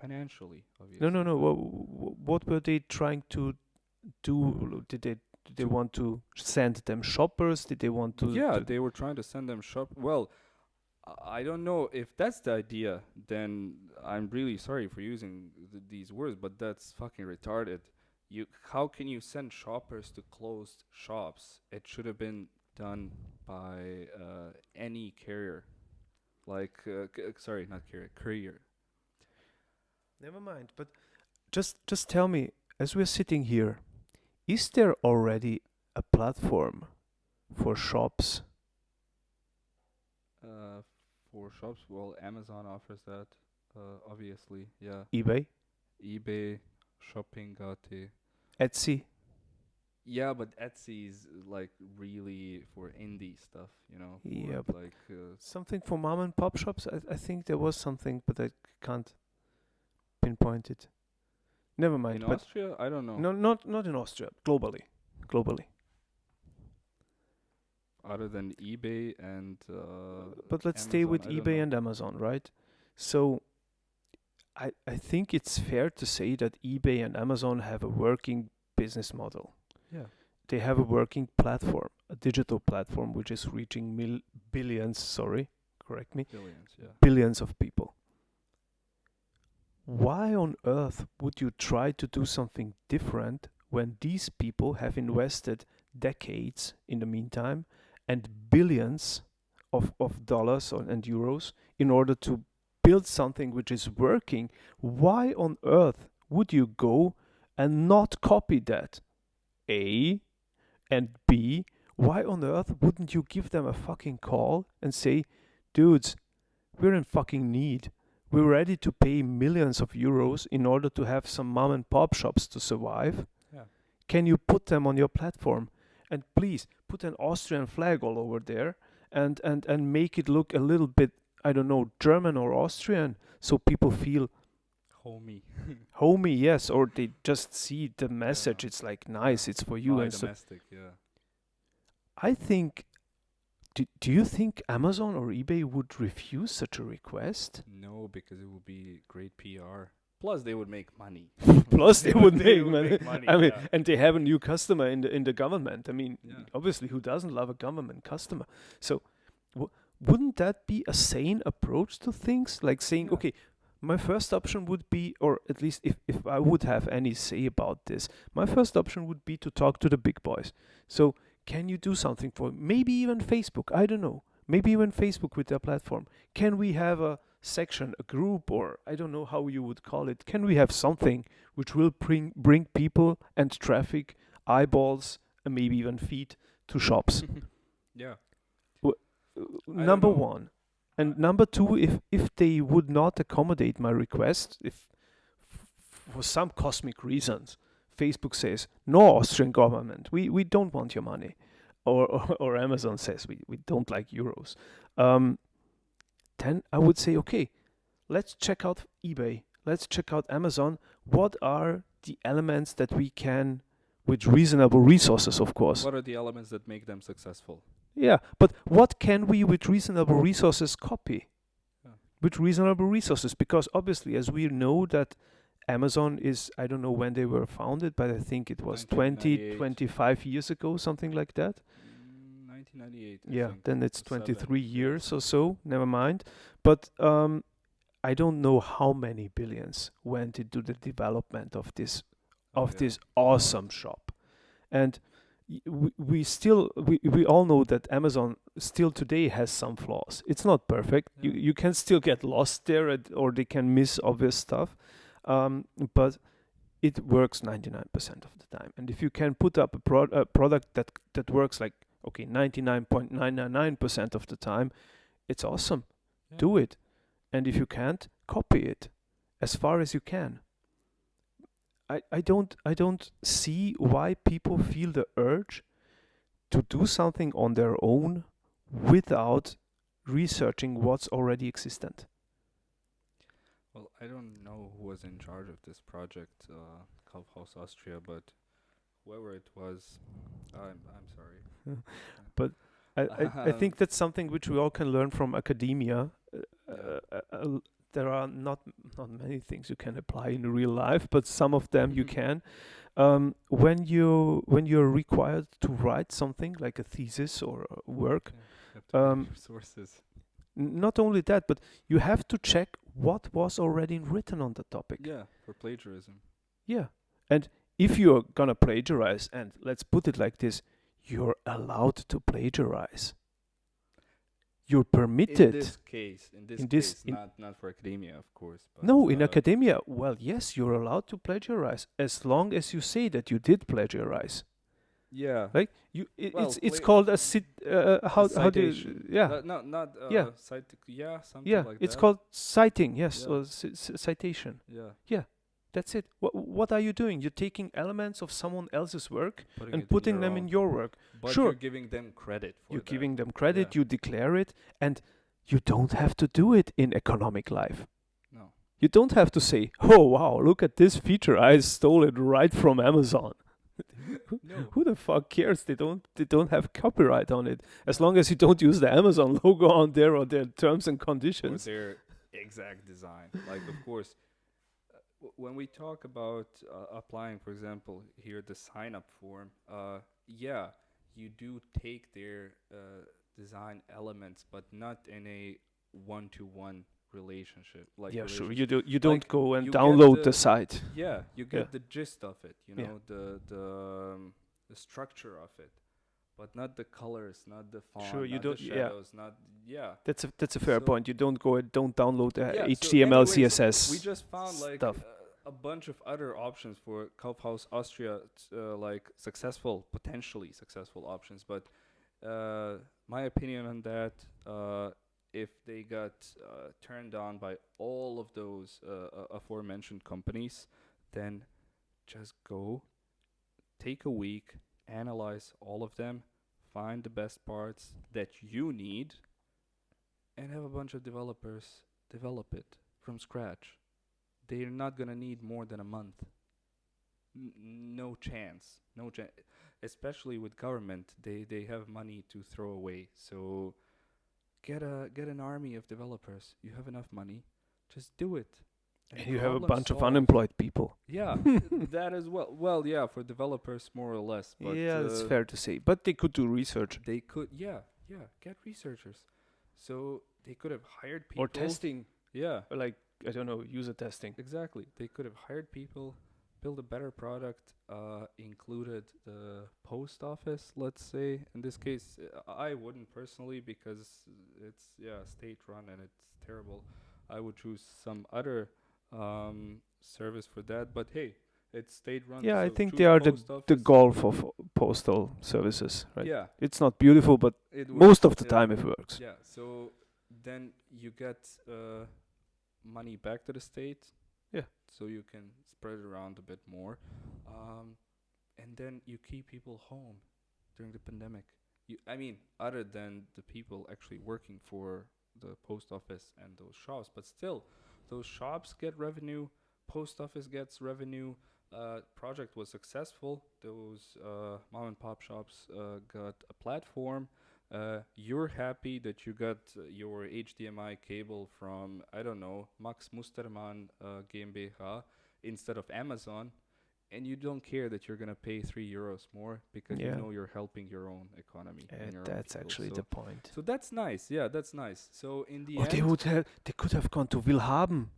Financially, No, obviously. no, no. What were they trying to do? Did they want to send them shoppers? Did they want to? Yeah, they were trying to send them shop. Well, I don't know if that's the idea. Then I'm really sorry for using these words, but that's fucking retarded. How can you send shoppers to closed shops? It should have been done by any carrier, like sorry, not carrier, courier. Never mind. But just tell me, as we're sitting here, is there already a platform for shops? Uh, for shops, well, Amazon offers that. Obviously, yeah. eBay, eBay, Shopping.at. Etsy? Yeah, but Etsy is like really for indie stuff, Yeah, for but like something for mom and pop shops? I think there was something, but I can't pinpoint it. Never mind. in But Austria. I don't know. no, not in Austria. Globally. Other than eBay and But let's stay Amazon, with I don't eBay know. and Amazon, right? So I think it's fair to say that eBay and Amazon have a working business model. Yeah, They have a working platform, a digital platform which is reaching billions, correct me, billions. Yeah. billions of people. Why on earth would you try to do something different when these people have invested decades in the meantime and billions of dollars and euros in order to build something which is working? Why on earth would you go and not copy that? A, and B, why on earth wouldn't you give them a fucking call and say, dudes, we're in fucking need. We're ready to pay millions of euros in order to have some mom and pop shops to survive. Yeah. Can you put them on your platform? And please put an Austrian flag all over there and make it look a little bit, I don't know, German or Austrian, so people feel Homey. homey, yes, or they just see the message. Yeah. It's like nice, it's for you. Buy And so domestic. Yeah. I think, do you think Amazon or eBay would refuse such a request? No, because it would be great PR. Plus, they would make money. Plus, they would make money. money. I mean, yeah. and they have a new customer in the government. I mean, Yeah. obviously, who doesn't love a government customer? So, wouldn't that be a sane approach to things? Like saying, Yeah. okay, my first option would be, or at least if I would have any say about this, my first option would be to talk to the big boys. So, can you do something for maybe even Facebook? I don't know. Maybe even Facebook with their platform. Can we have a section, a group, or I don't know how you would call it? Can we have something which will bring people and traffic, eyeballs, and maybe even feet to shops? Yeah. Number know. one. And number two, if they would not accommodate my request, if for some cosmic reasons Facebook says, no, Austrian government, we don't want your money, or Amazon says, we don't like euros, then I would say, okay, let's check out eBay, let's check out Amazon. What are the elements that we can, with reasonable resources, of course. What are the elements that make them successful? Yeah, but what can we, with reasonable resources, copy? Yeah. With reasonable resources, because obviously, as we know that Amazon is, I don't know when they were founded, but I think it was 1998. 25 years ago, something like that. 1998. I Yeah, think. then it's 7, 23 yes. years or so, never mind. But I don't know how many billions went into the development of this Oh, yeah. this awesome shop. And we all know that Amazon still today has some flaws. It's not perfect. Yeah. You can still get lost there, or they can miss obvious stuff. But it works 99% of the time. And if you can put up a product that works like 99.999% of the time, it's awesome. Yeah. Do it. And if you can't, copy it as far as you can. I don't see why people feel the urge to do something on their own without researching what's already existent. Well, I don't know who was in charge of this project, Kaufhaus Austria, but whoever it was, I'm sorry. But I Um, think that's something which we all can learn from academia. yeah. There are not many things you can apply in real life, but some of them you Mhm. can. When you're required to write something like a thesis or a work, Yeah. Have to have um, your sources. not only that, but you have to check what was already written on the topic. Yeah, for plagiarism. Yeah, and if you're gonna plagiarize, and let's put it like this, you're allowed to plagiarize. You're permitted. In this In this, case, in not for academia, of course, but no, in academia, well, yes, you're allowed to plagiarize as long as you say that you did plagiarize. yeah. Like Well, it's called a sit. How do you? citation. Yeah, Not yeah, yeah, something yeah. like It's that. called citing. Yes, Yeah. or citation. Yeah. Yeah, that's it. What are you doing? You're taking elements of someone else's work Putting and it in putting your them own. in your work. But Sure, you're giving them credit for you're that. giving them credit. Yeah. You declare it, and you don't have to do it in economic life. No. You don't have to say, "Oh wow, look at this feature! I stole it right from Amazon." No. Who the fuck cares? They don't have copyright on it. As long as you don't use the Amazon logo on there or their terms and Or conditions. their exact design. Like, of course, when we talk about applying, for example, here the sign up form, yeah, you do take their design elements, but not in a one-to-one relationship. Like Yeah, sure. relationship. You don't Like, go and you get download the site. yeah, you Yeah. get the gist of it, you Yeah. know, the structure of it, but not the colors, not the font, Sure, you not don't. the Yeah, shadows, not yeah. that's a fair So point. You don't go and don't download the yeah. So HTML, anyways, CSS we just found like stuff. a bunch of other options for Kaufhaus Austria, like potentially successful options. But my opinion on that, if they got turned on by all of those aforementioned companies, then just go, take a week, analyze all of them, find the best parts that you need, and have a bunch of developers develop it from scratch. They're not gonna need more than a month. No chance. No chance. Especially with government, they have money to throw away. So get an army of developers. You have enough money. Just do it. And you have a problem bunch of solved. unemployed people. Yeah, that as well. Well, yeah, for developers more or less, but Yeah, that's fair to say. But they could do research they could, yeah, get researchers. So they could have hired people or testing, Yeah, like I don't know, user testing. exactly. They could have hired people, build a better product, included the post office, let's say. In this case, I wouldn't personally because it's state run and it's terrible. I would choose some other service for that. But hey, it's state run, Yeah, I so think choose they are post the office. golf of postal services, right? Yeah, It's not beautiful, but it most works. of the Yeah. time it works. Yeah, so then you get money back to the state. Yeah. So you can spread it around a bit more. And then you keep people home during the pandemic. I mean, other than the people actually working for the post office and those shops, but still, those shops get revenue, post office gets revenue. Project was successful. Those mom and pop shops got a platform. You're happy that you got your HDMI cable from, I don't know, Max Mustermann GmbH instead of Amazon, and you don't care that you're gonna pay €3 more because you Yeah. know you're helping your own economy and your own That's people. actually So, the point. so that's nice. Yeah, that's nice. So in the Oh, end, they could have gone to Willhaben.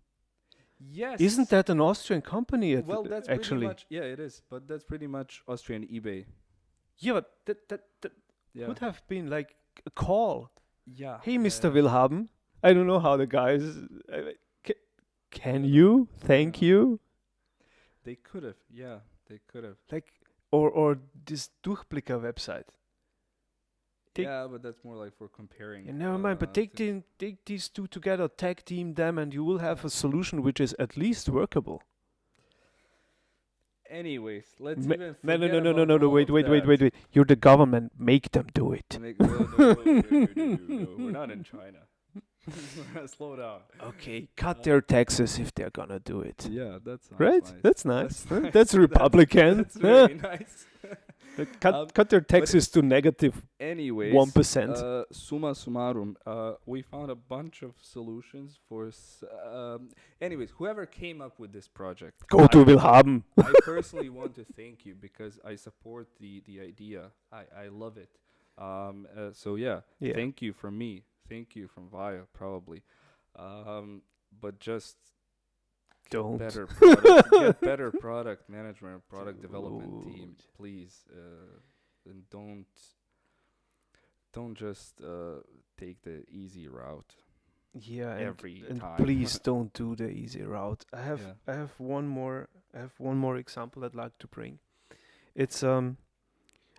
yes. Isn't that an Austrian company? Well, that's actually? pretty much, yeah, it is. But that's pretty much Austrian eBay. Yeah, but that Yeah. would have been like a call. Yeah. Hey, yeah, Mr. yeah. Willhaben. I don't know how the guys. Can you? Thank Yeah. you. They could have. Yeah, they could have. Like or this Durchblicker website. Take- Yeah, but that's more like for comparing. Yeah, never mind. But things. take these two together, tag team them, and you will have a solution which is at least workable. Anyways, let's Ma- even No, forget no. about all Wait. of that. You're the government. Make them do it. No, we're not in China. Slow down. Okay, cut their taxes if they're gonna do it. Yeah, that sounds Right? nice. That's nice. That's nice. That's Republican. That's very nice. Cut their taxes to negative Anyways, 1%. summa summarum, we found a bunch of solutions for. Anyways, whoever came up with this project, Go to Willhaben. I personally want to thank you because I support the idea. I love it. So yeah, Yeah. thank you from me. Thank you from Via probably. But just Don't. get better product management, product development team, Dude. please. And don't just take the easy route Yeah, every and time. please don't do the easy route. I have Yeah. I have one more example I'd like to bring. It's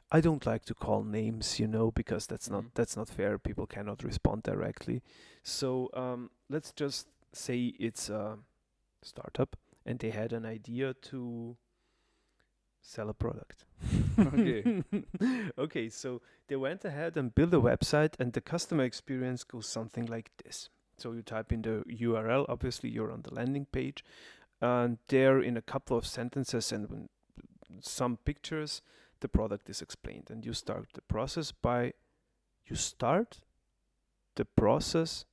I don't like to call names, because Mhm. that's not fair. People cannot respond directly. So let's just say it's a startup and they had an idea to sell a product. Okay. Okay, so they went ahead and built a website, and the customer experience goes something like this. So you type in the URL, obviously you're on the landing page, and there in a couple of sentences and some pictures, the product is explained. And you start the process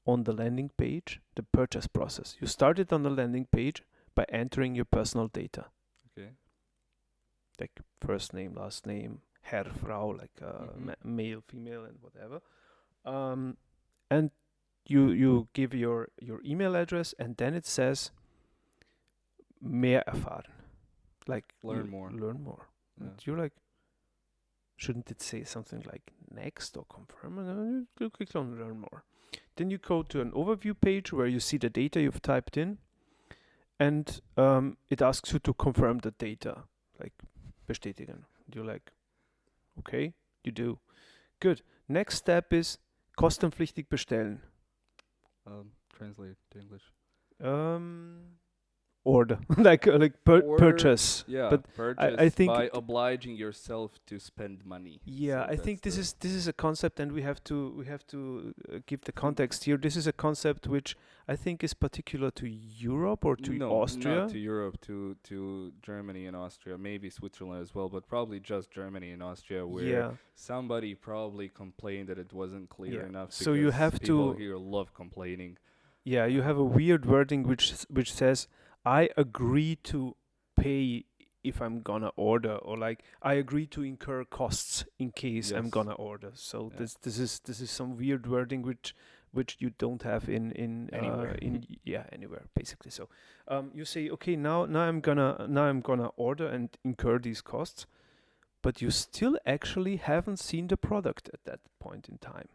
on the landing page, the purchase process. You start it on the landing page by entering your personal data. Okay. Like first name, last name, Herr, Frau, like male, female, and whatever. And you give your email address, and then it says mehr erfahren, like Learn more. Learn more. Yeah. And you're like, shouldn't it say something like next or confirm? And you click on learn more. Then you go to an overview page where you see the data you've typed in, and it asks you to confirm the data, like bestätigen. You're like, okay, you do. Good. Next step is kostenpflichtig bestellen. Translate to English. Order, Order, purchase. Yeah, But purchase I think by obliging yourself to spend money. Yeah, So I think that's this is a concept, and we have to give the context here. This is a concept which I think is particular to Europe or to no, Austria. not to Europe, to Germany and Austria, maybe Switzerland as well, but probably just Germany and Austria, where Yeah, somebody probably complained that it wasn't clear Yeah. enough. So you because have people to- here love complaining. yeah. You have a weird wording which says, "I agree to pay if I'm gonna order," or like, "I agree to incur costs in case I'm Yes. gonna order." So Yeah. this is some weird wording which you don't have in Anywhere. anywhere basically. So you say, okay, now I'm gonna order and incur these costs, but you still actually haven't seen the product at that point in time.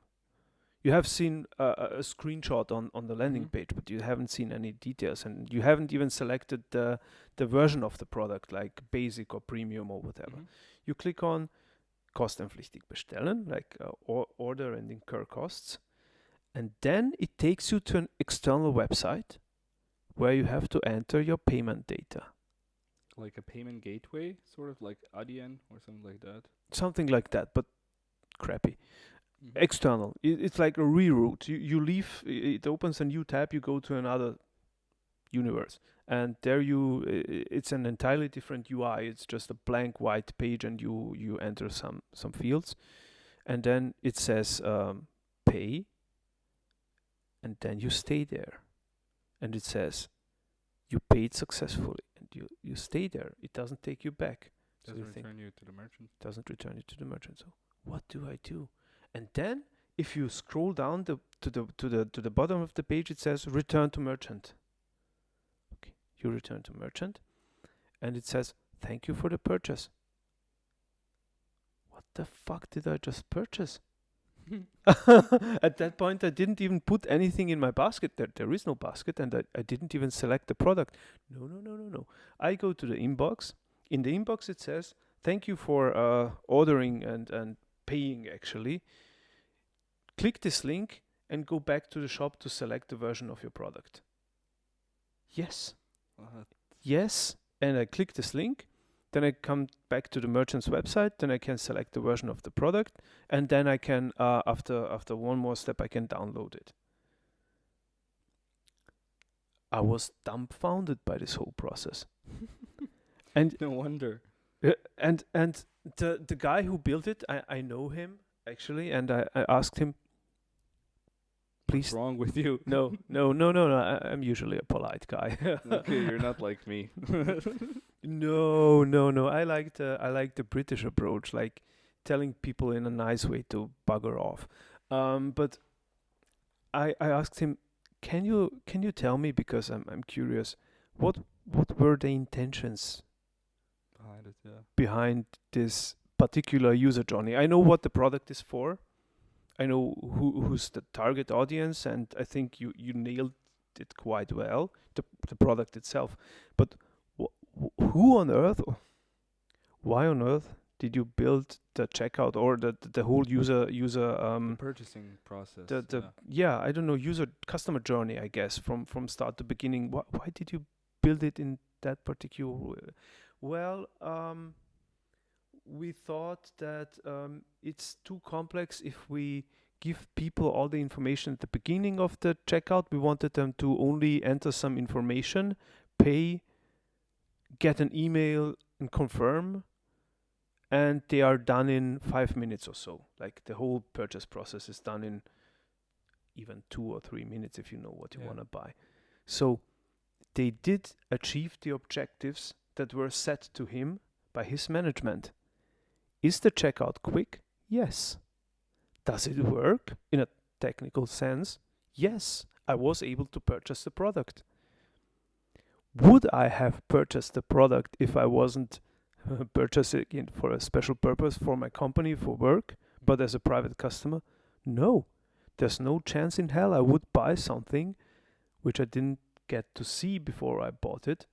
You have seen a screenshot on the landing Mhm. page, but you haven't seen any details, and you haven't even selected the version of the product, like basic or premium or whatever. Mhm. You click on kostenpflichtig bestellen, like order and incur costs, and then it takes you to an external website where you have to enter your payment data. Like a payment gateway, sort of like Adyen or something like that. Something like that, but crappy. Mhm. External. It's like a reroute. You leave, it opens a new tab, you go to another universe. And there it's an entirely different UI. It's just a blank white page, and you enter some fields. And then it says pay. And then you stay there. And it says you paid successfully. And you stay there. It doesn't take you back. So Doesn't you think, return you to the merchant. doesn't return it to the merchant. So what do I do? And then if you scroll down to the bottom of the page, it says return to merchant. Okay, you return to merchant, and it says thank you for the purchase. What the fuck did I just purchase? At that point, I didn't even put anything in my basket. There is no basket, and I didn't even select the product. No. I go to the inbox. In the inbox, it says thank you for ordering and paying, actually. Click this link and go back to the shop to select the version of your product. Yes. Yes. And I click this link. Then I come back to the merchant's website. Then I can select the version of the product. And then I can, after one more step, I can download it. I was dumbfounded by this whole process. And No wonder. and the guy who built it, I know him actually, and I asked him, What's please. wrong with you? No. I'm usually a polite guy. Okay, you're not like me. No. I like the British approach, like telling people in a nice way to bugger off. But I asked him, can you tell me, because I'm curious, what were the intentions Behind it, yeah. behind this particular user journey? I know what the product is for. I know who's the target audience, and I think you nailed it quite well, the product itself. But who on earth, or why on earth did you build the checkout, or the whole user The purchasing process. the Yeah. yeah, I don't know, user customer journey, I guess, from start to beginning? Why did you build it in that particular way? Well, we thought that it's too complex if we give people all the information at the beginning of the checkout. We wanted them to only enter some information, pay, get an email, and confirm, and they are done in 5 minutes or so. Like the whole purchase process is done in even 2 or 3 minutes if you know what you Yeah. want to buy. So they did achieve the objectives that were set to him by his management. Is the checkout quick? Yes. Does it work in a technical sense? Yes. I was able to purchase the product. Would I have purchased the product if I wasn't purchasing it for a special purpose for my company, for work, but as a private customer? No. There's no chance in hell I would buy something which I didn't get to see before I bought it.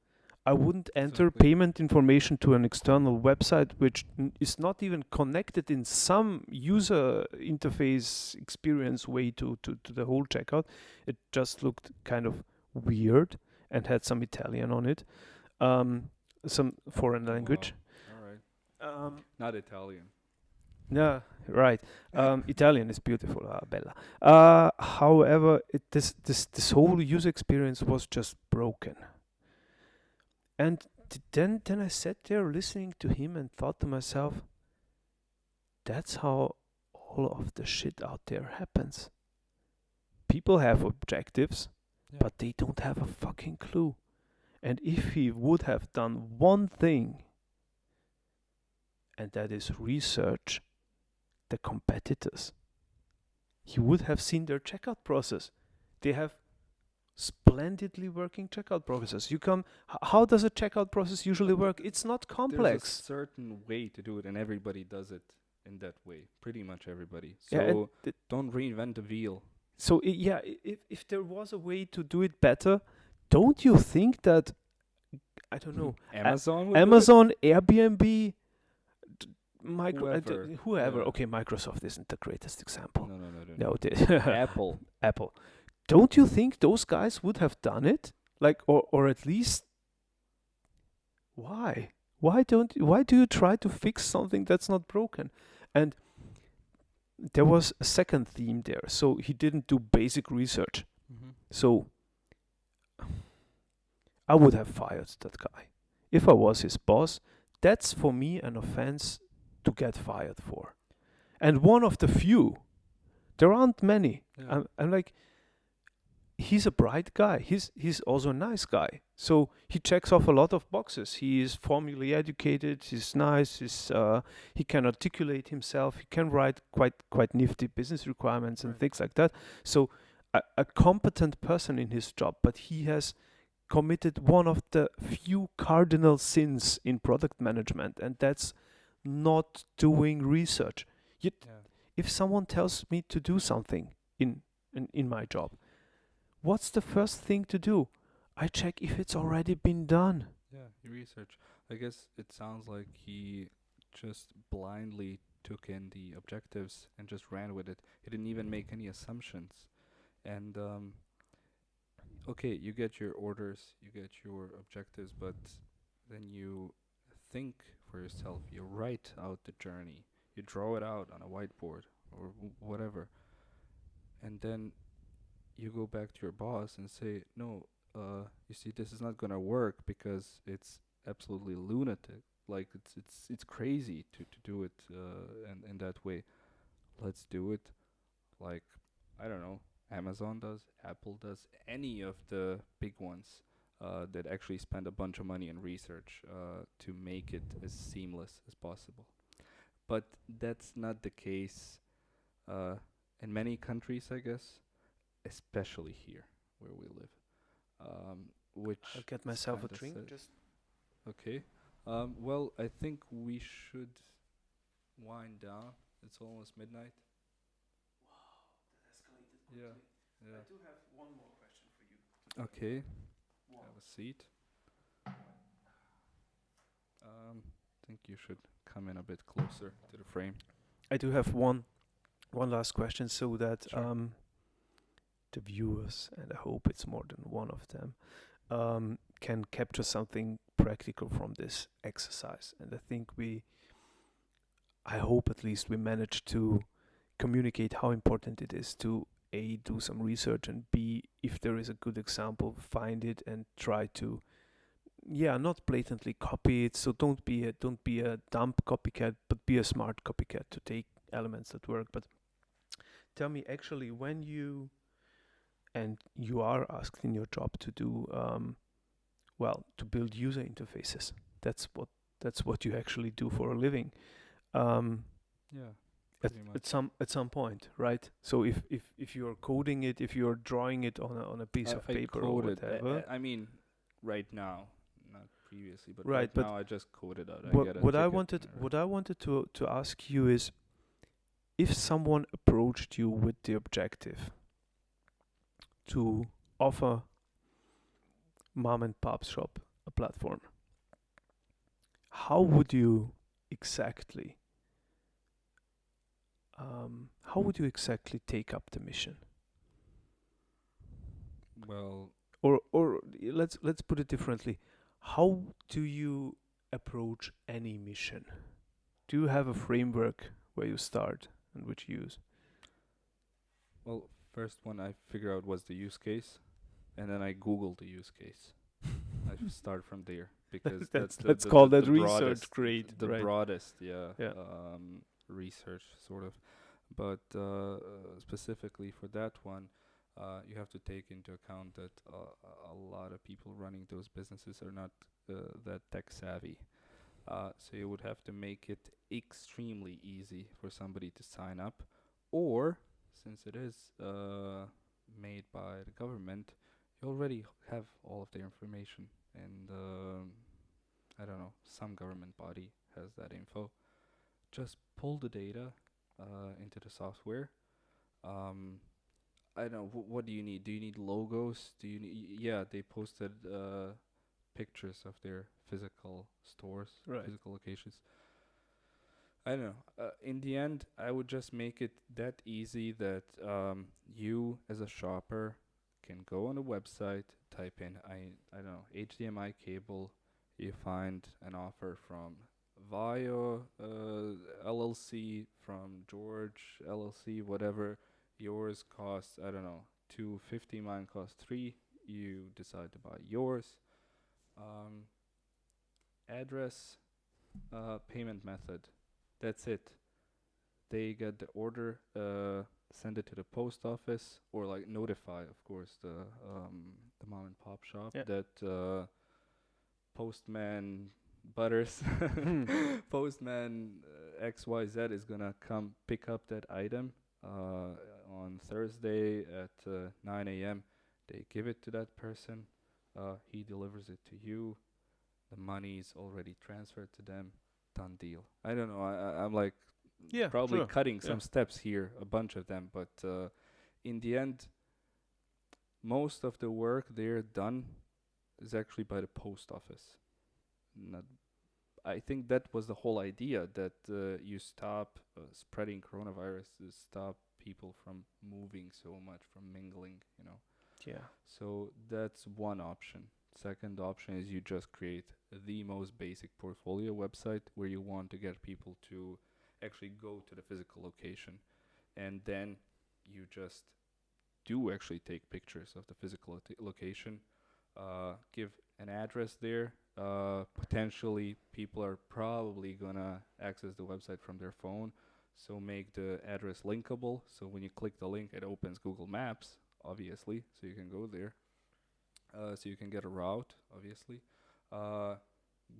I wouldn't enter Exactly. payment information to an external website which is not even connected in some user interface experience way to the whole checkout. It just looked kind of weird and had some Italian on it, some foreign Oh, language. wow. All right. Um, Not Italian. yeah, right. Italian is beautiful, bella. However, this whole user experience was just broken. And then I sat there listening to him and thought to myself, that's how all of the shit out there happens. People have objectives, Yeah. but they don't have a fucking clue. And if he would have done one thing, and that is research the competitors, he would have seen their checkout process. They have splendidly working checkout processes. How does a checkout process usually work? It's not There's a complex. certain way to do it, and everybody does it in that way. Pretty much everybody. Yeah, and So don't reinvent the wheel. so if there was a way to do it better, don't you think that, I don't know, Amazon would do it? Amazon, Airbnb, Whoever. whoever. Yeah. Okay, Microsoft isn't the greatest example. No. No, Apple. Apple. Don't you think those guys would have done it? Like, or at least, why? Why do you try to fix something that's not broken? And there was a second theme there. So he didn't do basic research. Mm-hmm. So I would have fired that guy. If I was his boss, that's for me an offense to get fired for. And one of the few. There aren't many. Yeah. I'm like, he's a bright guy. He's also a nice guy. So he checks off a lot of boxes. He is formally educated. He's nice. He can articulate himself. He can write quite nifty business requirements and Right. things like that. So a competent person in his job. But he has committed one of the few cardinal sins in product management, and that's not doing research. Yeah. If someone tells me to do something in my job, what's the first thing to do? I check if it's already been done. Yeah. You research. I guess it sounds like he just blindly took in the objectives and just ran with it. He didn't even make any assumptions. And okay, you get your orders, you get your objectives, but then you think for yourself. You write out the journey. You draw it out on a whiteboard or whatever. And then you go back to your boss and say, no, you see, this is not gonna work because it's absolutely lunatic. Like it's crazy to do it in that way. Let's do it like, I don't know, Amazon does, Apple does, any of the big ones that actually spend a bunch of money in research to make it as seamless as possible. But that's not the case uh, in many countries, I guess, especially here where we live, I'll which get is myself a kind of drink. sad. Just Okay. Well, I think we should wind down. It's almost midnight. Yeah. Yeah. do have one more question for you. Okay. One. Have a seat. Think you should come in a bit closer to the frame. I do have one last question, so that Sure. the viewers, and I hope it's more than one of them, can capture something practical from this exercise. And I think I hope at least we managed to communicate how important it is to A, do some research, and B, if there is a good example, find it and try to, yeah, not blatantly copy it. So don't be a dumb copycat, but be a smart copycat to take elements that work. But tell me, actually, when you are asked in your job to do to build user interfaces. That's what you actually do for a living. Um, Yeah. at, Pretty at much. some point, right? So if you're coding it, if you're drawing it on a piece of I paper or coded. whatever, I mean, right now, not previously, but right? right But now I just coded out. I what get a what I ticket. wanted And I what I wanted to ask you is, if someone approached you with the objective to offer mom and pop shop a platform, how would you exactly take up the mission? well, Or let's put it differently. How do you approach any mission? Do you have a framework where you start and which you use? well, first one I figure out was the use case, and then I Google the use case. I start from there because that's Let's call that the research broadest, grade, the right? broadest, yeah, Yeah. research sort of. But specifically for that one, you have to take into account that a lot of people running those businesses are not that tech savvy. So you would have to make it extremely easy for somebody to sign up, or since it is made by the government, you already have all of their information, and I don't know, some government body has that info. Just pull the data into the software. Um, I don't know. What do you need? Do you need logos? Do you need? Yeah, they posted pictures of their physical stores, Right. physical locations. I don't know. In the end, I would just make it that easy that you, as a shopper, can go on the website, type in I don't know, HDMI cable. You find an offer from Vio LLC, from George LLC, whatever. Yours costs, I don't know, 250. Mine costs three. You decide to buy yours. Um, Address, payment method. That's it. They get the order, send it to the post office, or like notify, of course, the mom and pop shop Yeah. that postman Butters, Hmm. postman XYZ is gonna come pick up that item on Thursday at 9 a.m. They give it to that person. He delivers it to you. The money's already transferred to them. Done deal. I don't know. I'm like Yeah. probably Sure. cutting Yeah. some steps here, a bunch of them, but in the end, most of the work there done is actually by the post office. Not, I think that was the whole idea, that you stop spreading coronavirus, to stop people from moving so much, from mingling, you know. Yeah. So that's one option. Second option is you just create the most basic portfolio website where you want to get people to actually go to the physical location. And then you just do actually take pictures of the physical location. give an address there. Potentially, people are probably gonna access the website from their phone, so make the address linkable. So when you click the link, it opens Google Maps, obviously, so you can go there. So you can get a route, obviously. Uh,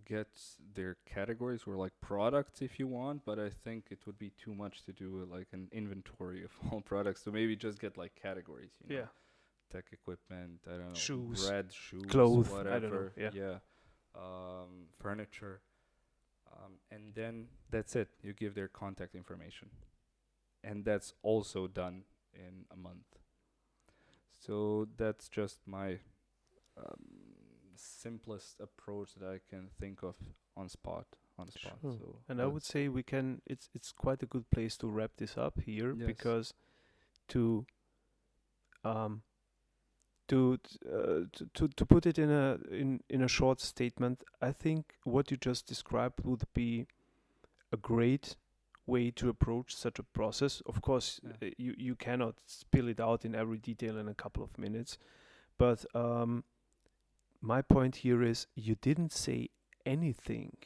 get their categories or like products if you want, but I think it would be too much to do like an inventory of all products. So maybe just get like categories, Yeah. tech equipment, I don't know, Shoes, bread, shoes, clothes, I don't know. whatever. Yeah. Yeah. Furniture. And then that's it. You give their contact information. And that's also done in a month. So that's just my um, simplest approach that I can think of on spot. On the spot. Sure. So And I would say we can. It's quite a good place to wrap this up here yes. because to um to put it in a short statement, I think what you just described would be a great way to approach such a process. Of course, Yeah. you cannot spill it out in every detail in a couple of minutes, but my point here is you didn't say anything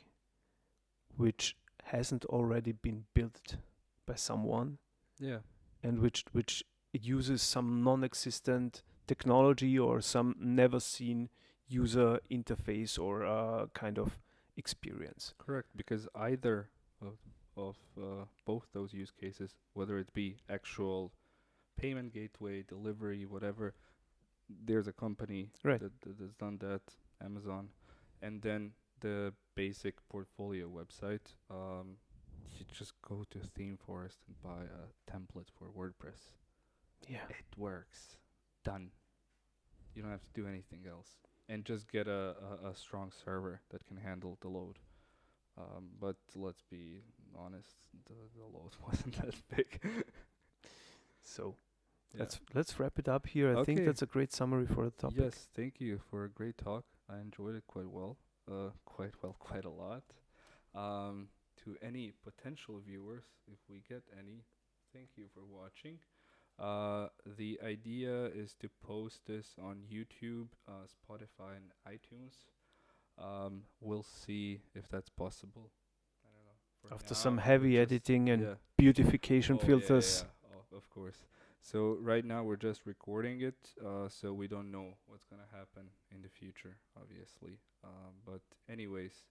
which hasn't already been built by someone Yeah. and which uses some non-existent technology or some never seen user interface or kind of experience. Correct. Because either of both those use cases, whether it be actual payment gateway, delivery, whatever, there's a company Right. that has done that, Amazon, and then the basic portfolio website. You just go to ThemeForest and buy a template for WordPress. Yeah. It works. Done. You don't have to do anything else, and just get a strong server that can handle the load. But let's be honest, the load wasn't that big. So Yeah. let's wrap it up here. I think Okay. that's a great summary for the topic. Yes, thank you for a great talk. I enjoyed it quite well. Quite a lot. To any potential viewers, if we get any, thank you for watching. The idea is to post this on YouTube, Spotify, and iTunes. We'll see if that's possible. I don't know. For After now, some we're heavy just- editing and yeah. beautification Oh, filters. yeah. Of course. So right now we're just recording it, so we don't know what's gonna happen in the future, obviously. But anyways,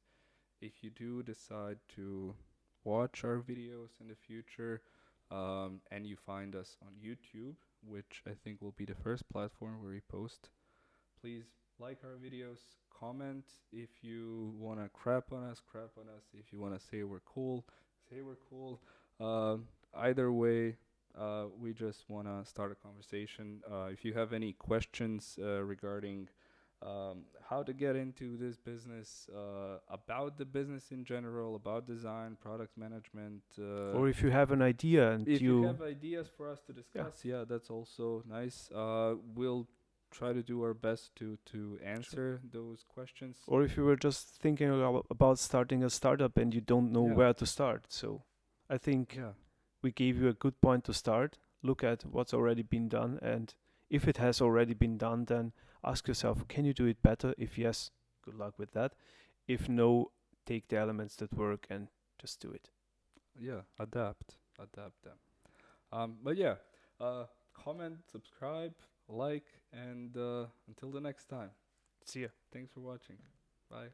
if you do decide to watch our videos in the future, and you find us on YouTube, which I think will be the first platform where we post, please like our videos, comment if you wanna crap on us. If you wanna say we're cool, say we're cool. Either way, we just wanna start a conversation. If you have any questions regarding how to get into this business, about the business in general, about design, product management, Or if you have an idea and if you have ideas for us to discuss, yeah, that's also nice. We'll try to do our best to answer those questions. or if you were just thinking about starting a startup and you don't know Yeah. where to start. So I think Yeah, we gave you a good point to start. Look at what's already been done, and if it has already been done, then ask yourself, can you do it better? If yes, good luck with that. If no, take the elements that work and just do it. yeah, adapt them. But yeah, comment, subscribe, like, and until the next time. See ya. Thanks for watching. Bye.